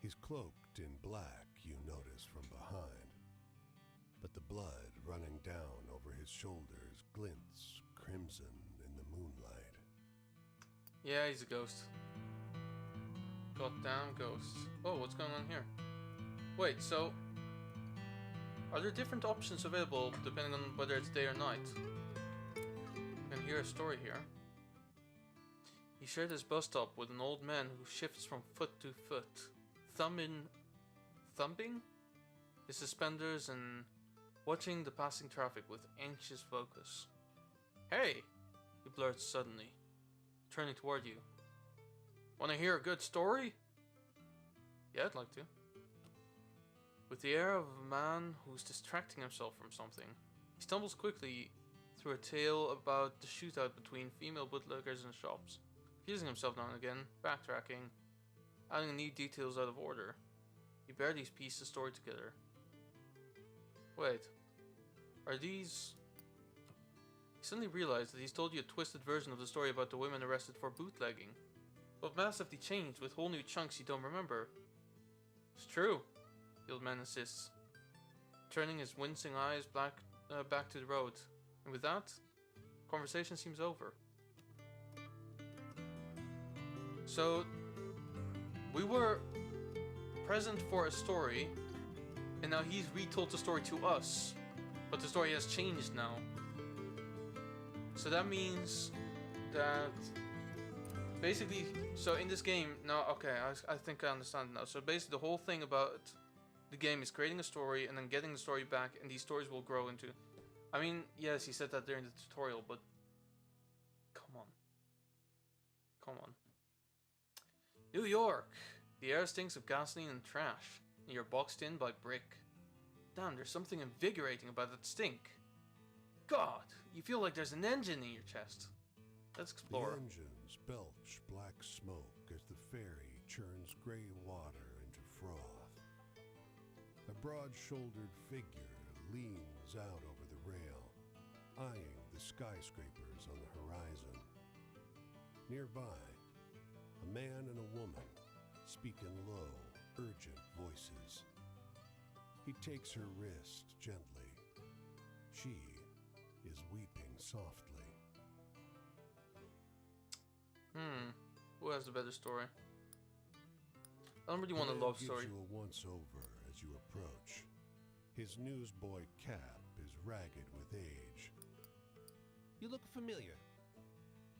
He's cloaked in black, you notice from behind, but the blood running down over his shoulders glints crimson in the moonlight.
Yeah, he's a ghost. Goddamn ghost. Oh, what's going on here? Wait, so are there different options available depending on whether it's day or night? I can hear a story here. He shared his bus stop with an old man who shifts from foot to foot, thumping his suspenders and watching the passing traffic with anxious focus. Hey, he blurts suddenly, turning toward you. Want to hear a good story? Yeah, I'd like to. With the air of a man who's distracting himself from something, he stumbles quickly through a tale about the shootout between female bootleggers in shops, confusing himself now and again, backtracking, adding new details out of order. He barely pieces the story together. Wait, are these... He suddenly realized that he's told you a twisted version of the story about the women arrested for bootlegging, but massively changed with whole new chunks you don't remember. It's true, the old man insists, turning his wincing eyes back to the road. And with that, conversation seems over. So, we were present for a story, and now he's retold the story to us, but the story has changed now. So that means that basically, so in this game, now, okay, I think I understand now. So basically the whole thing about the game is creating a story and then getting the story back, and these stories will grow into... I mean, yes, he said that during the tutorial, but come on. Come on. New York. The air stinks of gasoline and trash, and you're boxed in by brick. Damn, there's something invigorating about that stink. God, you feel like there's an engine in your chest. Let's explore.
The engines belch black smoke as the ferry churns gray water into froth. A broad-shouldered figure leans out over the rail, eyeing the skyscrapers on the horizon. Nearby, a man and a woman speak in low, urgent voices. He takes her wrist gently. She is weeping softly.
Who has the better story? I don't really
The
want a
man
love
gives
story.
you a once-over as you approach. His newsboy cap is ragged with age.
You look familiar.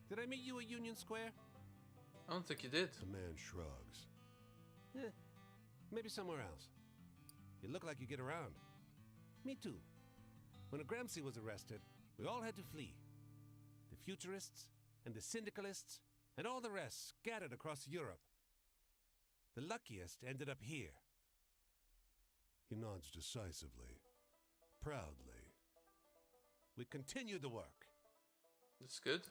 Did I meet you at Union Square?
I don't think you did.
The man shrugs.
Maybe somewhere else. You look like you get around. Me too. When Gramsci was arrested, we all had to flee. The futurists and the syndicalists and all the rest scattered across Europe. The luckiest ended up here.
He nods decisively, proudly.
We continued the work.
That's good.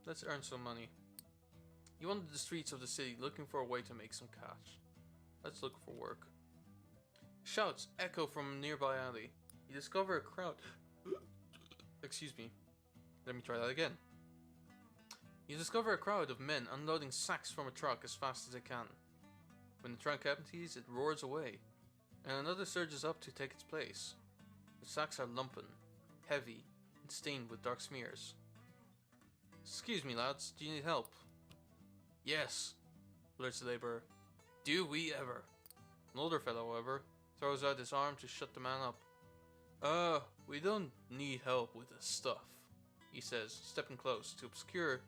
Let's earn some money. You wandered the streets of the city looking for a way to make some cash. Let's look for work. Shouts echo from a nearby alley. You discover a crowd. Excuse me. Let me try that again. You discover a crowd of men unloading sacks from a truck as fast as they can. When the truck empties, it roars away, and another surges up to take its place. The sacks are lumpen, heavy, and stained with dark smears. Excuse me, lads, do you need help? Yes, blurts the laborer. Do we ever? An older fellow, however, throws out his arm to shut the man up. We don't need help with the stuff, he says, stepping close to obscure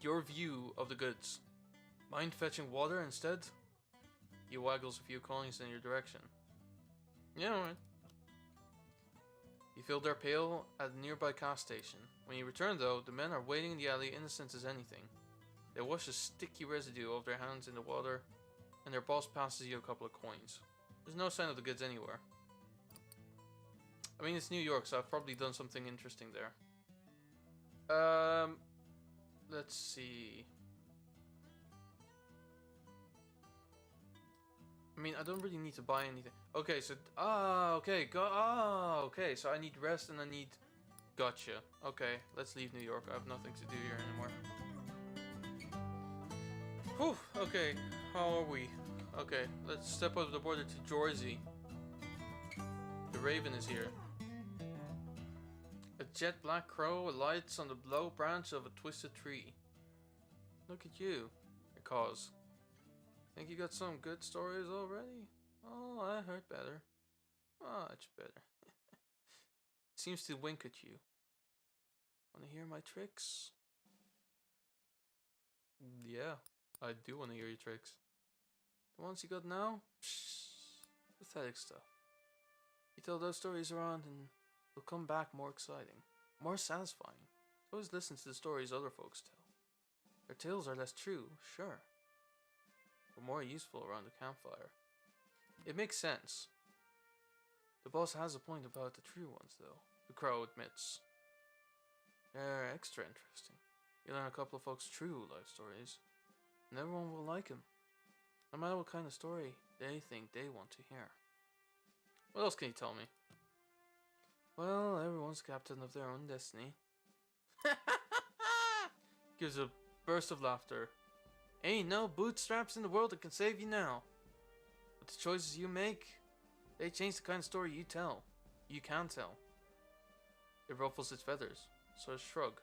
your view of the goods. Mind fetching water instead? He waggles a few coins in your direction. Yeah, alright. You fill their pail at a nearby gas station. When you return, though, the men are waiting in the alley, innocent as anything. They wash a sticky residue of their hands in the water, and their boss passes you a couple of coins. There's no sign of the goods anywhere. I mean, it's New York, so I've probably done something interesting there. Let's see. I mean, I don't really need to buy anything. Okay, so okay, so I need rest and I need. Gotcha. Okay, let's leave New York. I have nothing to do here anymore. Whew. Okay, how are we? Okay, let's step over the border to Jersey. The Raven is here. A jet black crow alights on the low branch of a twisted tree. Look at you, it caws. Think you got some good stories already? Oh, I heard better. Much better. It seems to wink at you. Wanna hear my tricks? Yeah, I do wanna hear your tricks. The ones you got now? Psh, pathetic stuff. You tell those stories around and they'll come back more exciting, more satisfying. So always listen to the stories other folks tell. Their tales are less true, sure, but more useful around the campfire. It makes sense. The boss has a point about the true ones, though, the crow admits. They're extra interesting. You learn a couple of folks' true life stories, and everyone will like them, no matter what kind of story they think they want to hear. What else can you tell me? Well, everyone's captain of their own destiny. Gives a burst of laughter. Ain't no bootstraps in the world that can save you now. But the choices you make, they change the kind of story you tell. You can tell. It ruffles its feathers, so a shrug.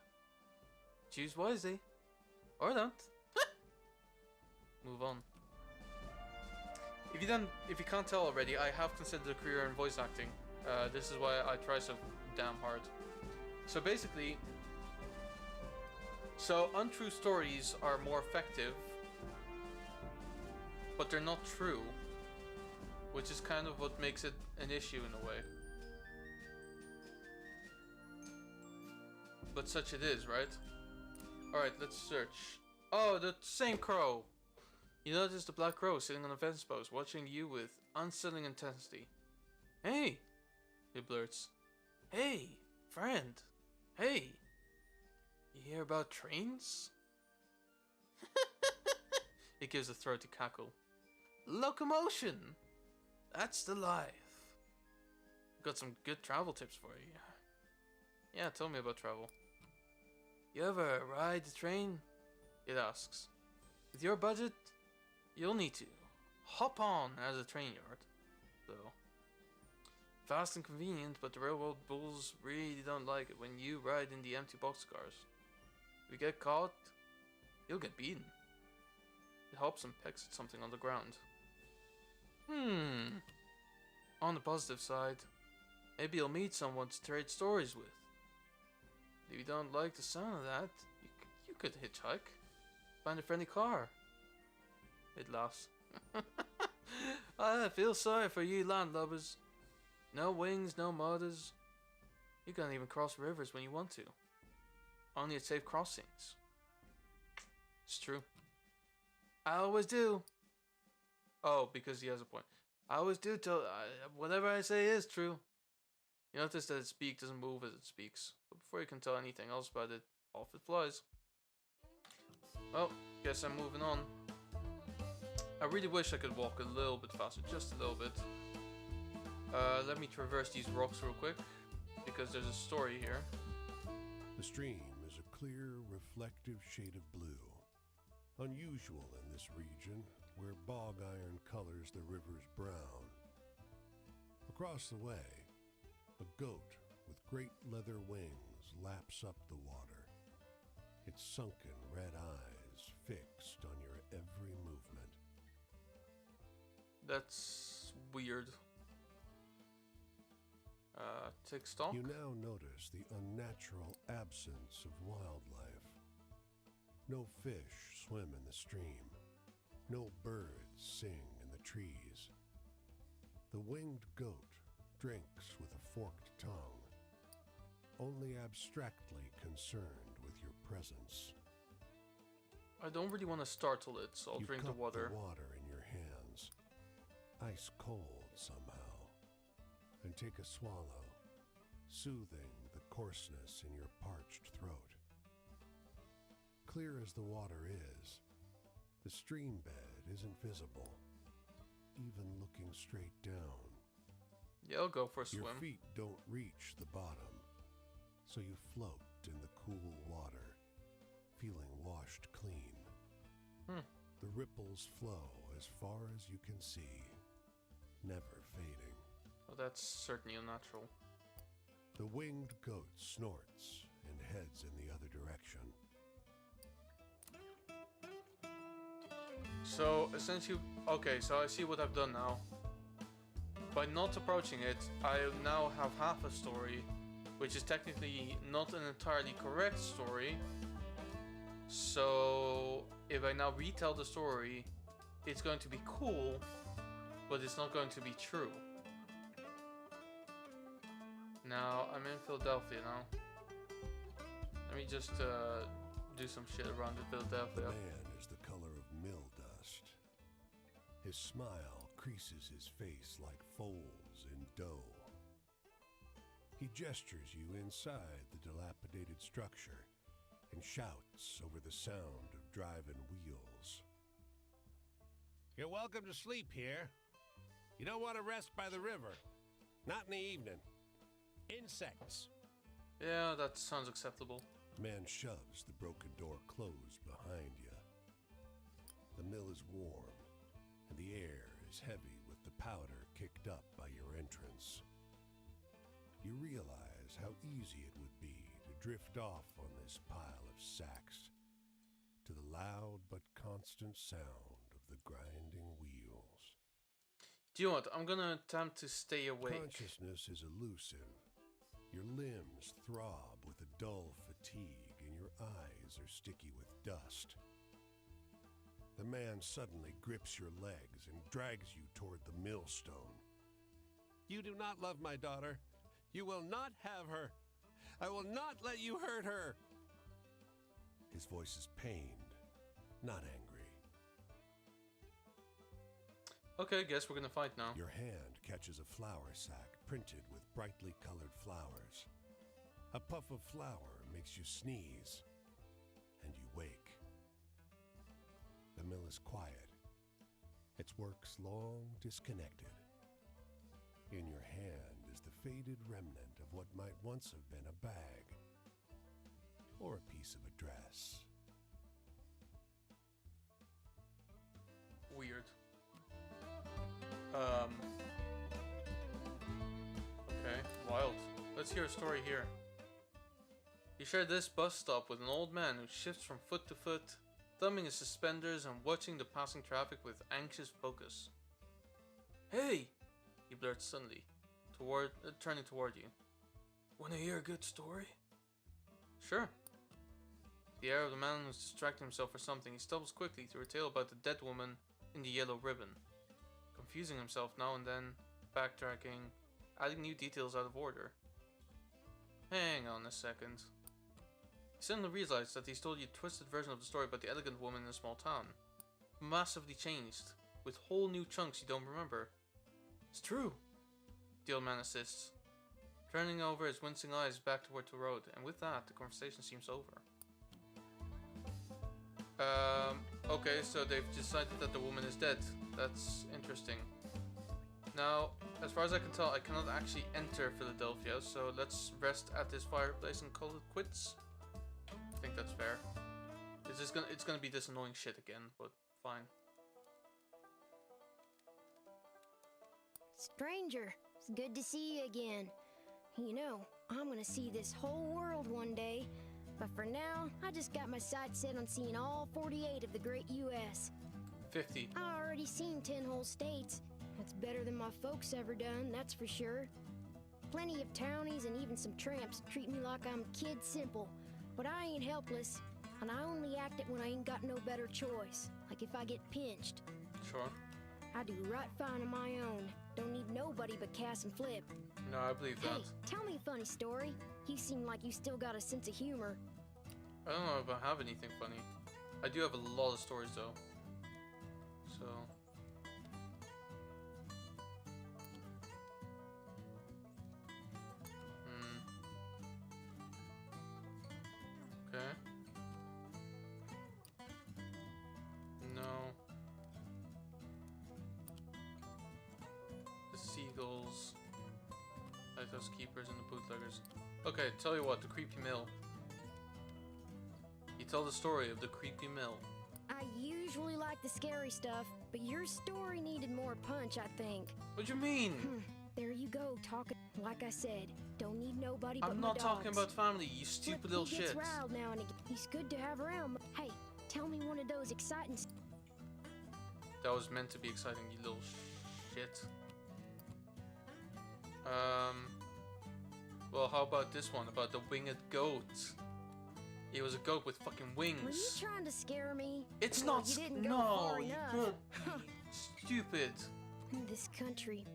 Choose wisely. Or don't. Move on. If you can't tell already, I have considered a career in voice acting. This is why I try so damn hard. So basically, untrue stories are more effective, but they're not true, which is kind of what makes it an issue in a way. But such it is, right? Alright, let's search. Oh, the same crow! You notice the black crow sitting on a fence post, watching you with unsettling intensity. Hey! He blurts. Hey, friend! Hey! You hear about trains? It gives a throaty cackle. Locomotion! That's the life. Got some good travel tips for you. Yeah, tell me about travel. You ever ride the train? It asks. With your budget, you'll need to hop on as a train yard, though. Fast and convenient, but the railroad bulls really don't like it when you ride in the empty boxcars. If you get caught, you'll get beaten. It hops and pecks at something on the ground. On the positive side, maybe you'll meet someone to trade stories with. If you don't like the sound of that, you could hitchhike. Find a friendly car. It laughs. I feel sorry for you landlubbers. No wings, no motors. You can't even cross rivers when you want to. Only at safe crossings. It's true. I always do. Oh, because he has a point. I always do tell. Whatever I say is true. You notice that its beak doesn't move as it speaks. But before you can tell anything else about it, off it flies. Well, guess I'm moving on. I really wish I could walk a little bit faster, just a little bit. Let me traverse these rocks real quick, because there's a story here.
The stream is a clear, reflective shade of blue. Unusual in this region, where bog iron colors the river's brown. Across the way, a goat with great leather wings laps up the water, its sunken red eyes fixed on your every movement.
That's weird. Take stock.
You now notice the unnatural absence of wildlife. No fish swim in the stream. No birds sing in the trees. The winged goat drinks with a forked tongue, only abstractly concerned with your presence.
I don't really want to startle it, so I'll
You
drink the
cup
water.
the water in your hands, ice cold somehow, and take a swallow, soothing the coarseness in your parched throat. Clear as the water is, the stream bed isn't visible, even looking straight down.
Yeah, I'll go for a
Your
swim.
feet don't reach the bottom, so you float in the cool water, feeling washed clean. The ripples flow as far as you can see, never fading.
Oh, that's certainly unnatural.
The winged goat snorts and heads in the other direction.
So, essentially, okay, so I see what I've done now. By not approaching it, I now have half a story, which is technically not an entirely correct story. So, if I now retell the story, it's going to be cool, but it's not going to be true. Now, I'm in Philadelphia now. Let me just do some shit around in
The
Philadelphia.
man is the color of mill dust. His smile creases his face like folds in dough. He gestures you inside the dilapidated structure and shouts over the sound of driving wheels.
You're welcome to sleep here. You don't want to rest by the river. Not in the evening. Insects.
Yeah, that sounds acceptable.
The man shoves the broken door closed behind you. The mill is warm, and the air is heavy with the powder kicked up by your entrance. You realize how easy it would be to drift off on this pile of sacks to the loud but constant sound of the grinding wheels.
Do you know what? I'm gonna attempt to stay awake.
Consciousness is elusive. Your limbs throb with a dull fatigue, and your eyes are sticky with dust. The man suddenly grips your legs and drags you toward the millstone.
You do not love my daughter. You will not have her. I will not let you hurt her.
His voice is pained, not angry.
Okay, guess we're gonna fight now.
Your hand catches a flour sack printed with brightly colored flowers. A puff of flour makes you sneeze, and you wake. The mill is quiet, its works long disconnected. In your hand is the faded remnant of what might once have been a bag or a piece of a dress.
Weird. Okay, wild. Let's hear a story here. You share this bus stop with an old man who shifts from foot to foot, thumbing his suspenders and watching the passing traffic with anxious focus. Hey! He blurts suddenly, turning toward you. Wanna hear a good story? Sure. The air of the man who's distracting himself for something, he stumbles quickly through a tale about the dead woman in the yellow ribbon, confusing himself now and then, backtracking, adding new details out of order. Hang on a second. He suddenly realized that he's told you a twisted version of the story about the elegant woman in a small town. Massively changed, with whole new chunks you don't remember. It's true, the old man insists, turning over his wincing eyes back toward the road, and with that, the conversation seems over. Okay, so they've decided that the woman is dead. That's interesting. Now, as far as I can tell, I cannot actually enter Philadelphia, so let's rest at this fireplace and call it quits. I think that's fair. It's gonna be this annoying shit again, but fine.
Stranger, it's good to see you again. You know, I'm gonna see this whole world one day, but for now, I just got my sights set on seeing all 48 of the great U.S.
50.
I already seen 10 whole states. That's better than my folks ever done, that's for sure. Plenty of townies and even some tramps treat me like I'm kid simple, but I ain't helpless, and I only act it when I ain't got no better choice, like if I get pinched.
Sure.
I do right fine on my own. Don't need nobody but Cass and Flip.
No, I believe that.
Hey, tell me a funny story. You seem like you still got a sense of humor.
I don't know if I have anything funny. I do have a lot of stories though. So. Okay. No. The seagulls. Lighthouse keepers and the bootleggers. Okay, tell you what, the creepy mill. You tell the story of the creepy mill.
I usually like the scary stuff, but your story needed more punch, I think.
What do you mean?
There you go, talking. Like I said, don't need nobody but
I'm
my
not
dogs.
talking about family, you stupid
Flip,
little
he
shit.
gets riled now and again. He's good to have around. Hey, tell me one of those exciting.
That was meant to be exciting, you little shit. Well, how about this one? About the winged goat. It was a goat with fucking wings.
Were you trying to scare me?
It's
Well,
not.
You didn't go
No,
far
you
enough.
good. Stupid.
This country.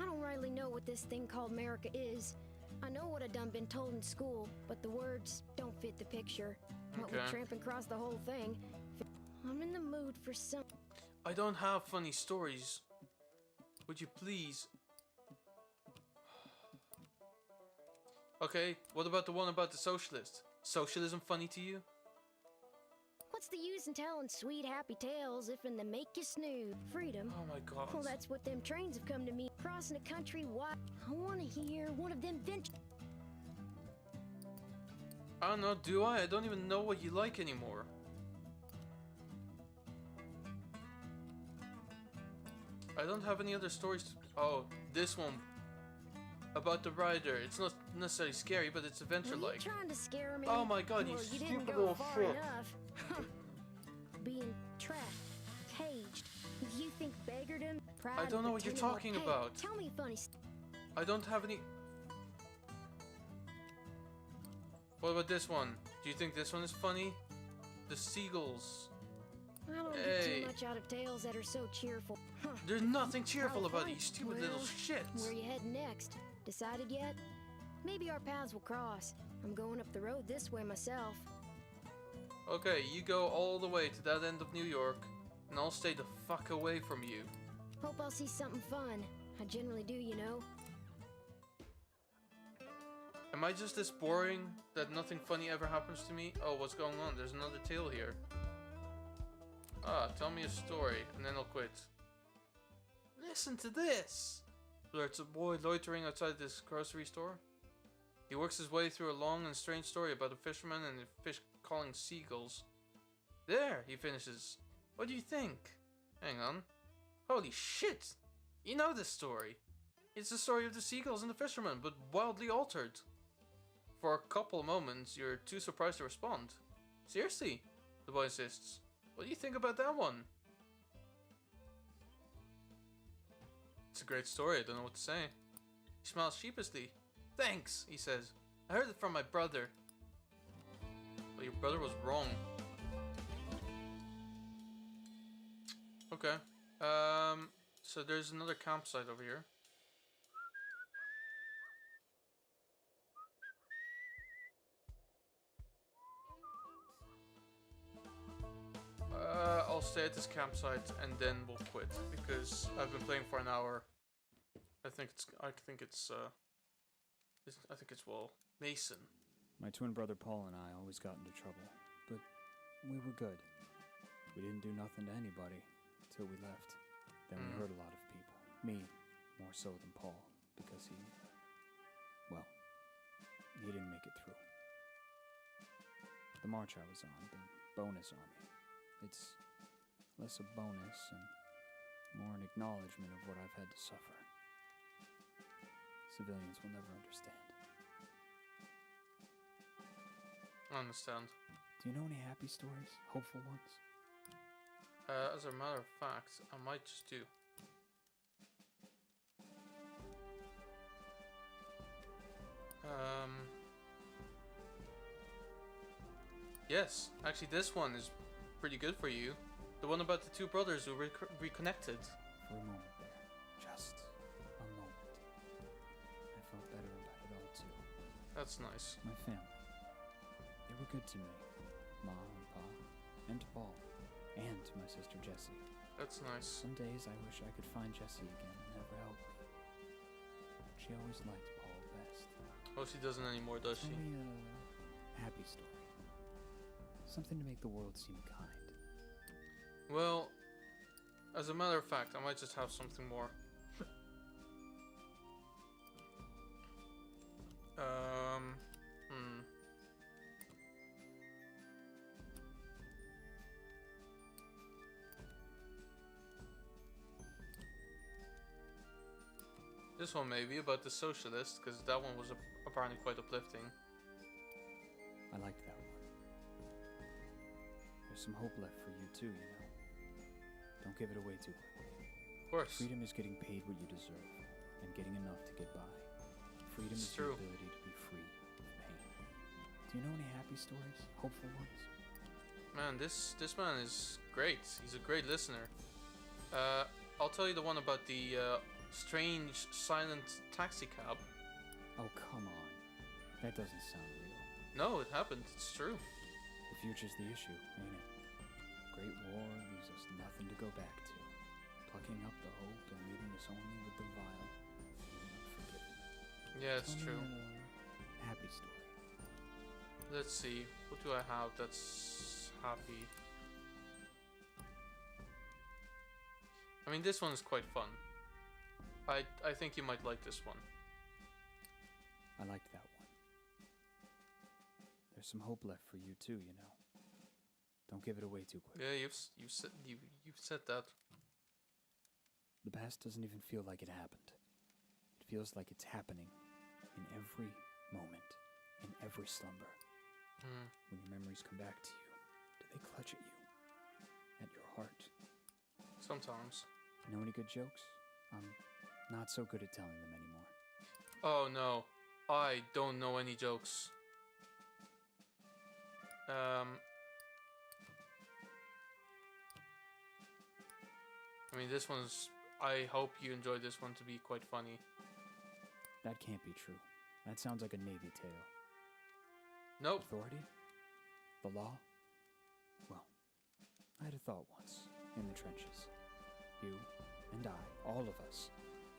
I don't really know what this thing called America is. I know what I done been told in school, but the words don't fit the picture. What with
Okay.
tramping across the whole thing. I'm in the mood for some.
I don't have funny stories. Would you please? Okay, what about the one about the socialist? Socialism funny to you?
What's the use in telling sweet happy tales if in the make you snooze? Freedom.
Oh my god.
Well, that's what them trains have come to me. Crossing the country wide. I want to hear one of them
I don't know, do I? I don't even know what you like anymore. I don't have any other stories to... Oh, this one. About the rider. It's not necessarily scary, but it's
Were you
adventure-like.
trying to scare me?
Oh my god, you
well, you didn't
stupid
go
little
far
shit.
enough. Being trapped, caged. You think beggardom, pride,
I don't know
and
what you're
pretending
talking
hey,
about.
Tell me a funny.
I don't have any... What about this one? Do you think this one is funny? The seagulls.
I don't get
Hey.
too much out of tales that are so cheerful. Huh.
There's nothing cheerful
Oh,
about it,
fine.
you stupid little
Well,
shits.
Where you heading next? Decided yet? Maybe our paths will cross. I'm going up the road this way myself.
Okay, you go all the way to that end of New York, and I'll stay the fuck away from you.
Hope I'll see something fun. I generally do, you know.
Am I just this boring that nothing funny ever happens to me? Oh, what's going on? There's another tale here. Ah, tell me a story, and then I'll quit. Listen to this! Blurts a boy loitering outside this grocery store. He works his way through a long and strange story about a fisherman and a fish calling seagulls. There, he finishes. What do you think? Hang on. Holy shit! You know this story. It's the story of the seagulls and the fisherman, but wildly altered. For a couple moments, you're too surprised to respond. Seriously? The boy insists. What do you think about that one? It's a great story, I don't know what to say. He smiles sheepishly. Thanks, he says. I heard it from my brother. But your brother was wrong. Okay. So there's another campsite over here. I'll stay at this campsite and then we'll quit because I've been playing for an hour. I think it's well, Mason.
My twin brother Paul and I always got into trouble, but we were good. We didn't do nothing to anybody till we left. Then we hurt a lot of people. Me, more so than Paul, because he didn't make it through. The march I was on, the bonus army, it's less a bonus and more an acknowledgement of what I've had to suffer. Civilians will never understand.
I understand.
Do you know any happy stories? Hopeful ones?
As a matter of fact, I might just do. Yes, actually this one is pretty good for you. The one about the two brothers who reconnected.
For a moment there. Just a moment. I felt better about it all too.
That's nice.
My family. They were good to me. Ma and Pa. And to Paul. And to my sister Jessie.
That's nice.
Some days I wish I could find Jessie again and have her help me. She always liked Paul best.
Oh, she doesn't anymore, does she?
Tell me a happy story. Something to make the world seem kind.
Well, as a matter of fact, I might just have something more. This one may be about the socialist, because that one was apparently quite uplifting.
I liked that one. There's some hope left for you too, you know. Don't give it away too quickly.
Of course.
Freedom is getting paid what you deserve, and getting enough to get by. Freedom
It's
is
true.
the ability to be free of pain. Do you know any happy stories? Hopeful ones?
Man, this man is great. He's a great listener. I'll tell you the one about the strange silent taxi cab.
Oh, come on. That doesn't sound real.
No, it happened. It's true.
The future's the issue, ain't it? Great war leaves us nothing to go back to. Plucking up the hope and leaving us only with the vile and unforgiven.
Yeah, it's
Tell
true.
me a happy story.
Let's see. What do I have that's happy? I mean, this one is quite fun. I think you might like this one.
I liked that one. There's some hope left for you too, you know. Don't give it away too quick.
Yeah, you've said that.
The past doesn't even feel like it happened. It feels like it's happening in every moment, in every slumber. When your memories come back to you, do they clutch at you? At your heart?
Sometimes.
Know any good jokes? I'm not so good at telling them anymore.
Oh no, I don't know any jokes. I mean, this one's. I hope you enjoyed this one to be quite funny.
That can't be true. That sounds like a Navy tale.
Nope.
Authority? The law? Well, I had a thought once, in the trenches. You and I, all of us,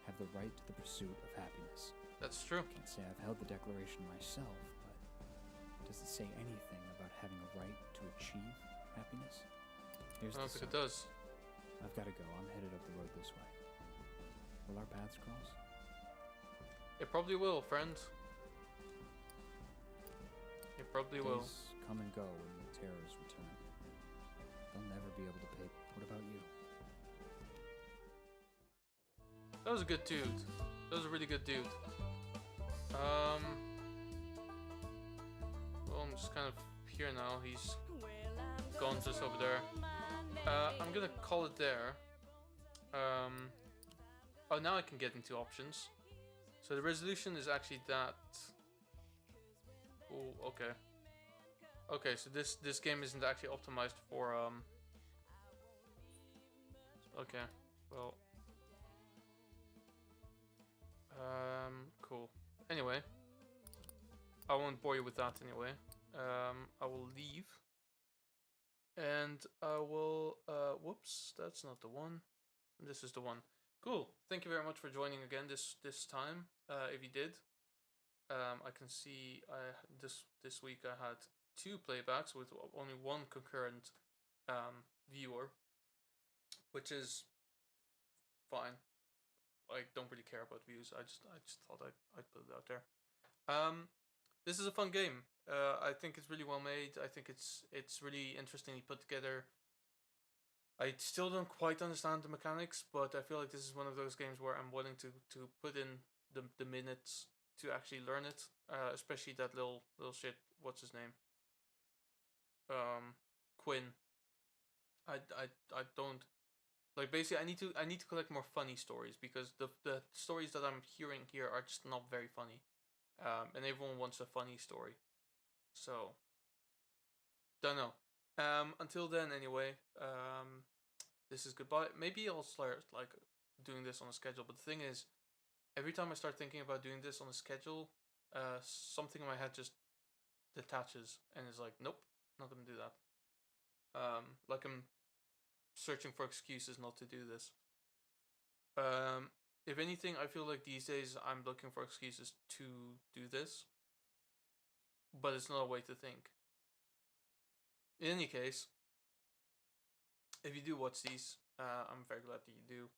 have the right to the pursuit of happiness.
That's true.
I can't say I've held the Declaration myself, but does it say anything about having a right to achieve happiness? Here's
I don't
the
think it
sign.
does.
I've got to go. I'm headed up the road this way. Will our paths cross?
It probably will, friend. It probably will.
Days come and go when the terrors return. They'll never be able to pay. What about you?
That was a good dude. That was a really good dude. Well, I'm just kind of here now. He's gone just over there. I'm gonna call it there. Oh, now I can get into options. So the resolution is actually that. Oh, okay. Okay, so this game isn't actually optimized for Okay, well. Cool. Anyway, I won't bore you with that anyway. I will leave. And I will, whoops, that's not the one. This is the one. Cool. Thank you very much for joining again this time. If you did, I can see this week I had 2 playbacks with only 1 concurrent viewer, which is fine. I don't really care about views. I just thought I'd put it out there. This is a fun game. I think it's really well made. I think it's really interestingly put together. I still don't quite understand the mechanics, but I feel like this is one of those games where I'm willing to put in the minutes to actually learn it. Especially that little shit. What's his name? Quinn. I don't like. Basically, I need to collect more funny stories because the stories that I'm hearing here are just not very funny. And everyone wants a funny story. So, don't know. Until then, anyway, this is goodbye. Maybe I'll start like doing this on a schedule. But the thing is, every time I start thinking about doing this on a schedule, something in my head just detaches and is like, nope, not gonna do that. Like I'm searching for excuses not to do this. If anything, I feel like these days I'm looking for excuses to do this, but it's not a way to think. In any case, if you do watch these, I'm very glad that you do.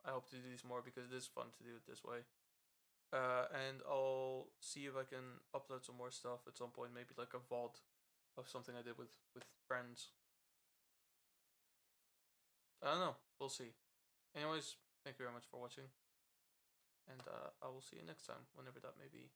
I hope to do these more because it is fun to do it this way. And I'll see if I can upload some more stuff at some point, maybe like a VOD of something I did with friends. I don't know. We'll see. Anyways, thank you very much for watching, and I will see you next time, whenever that may be.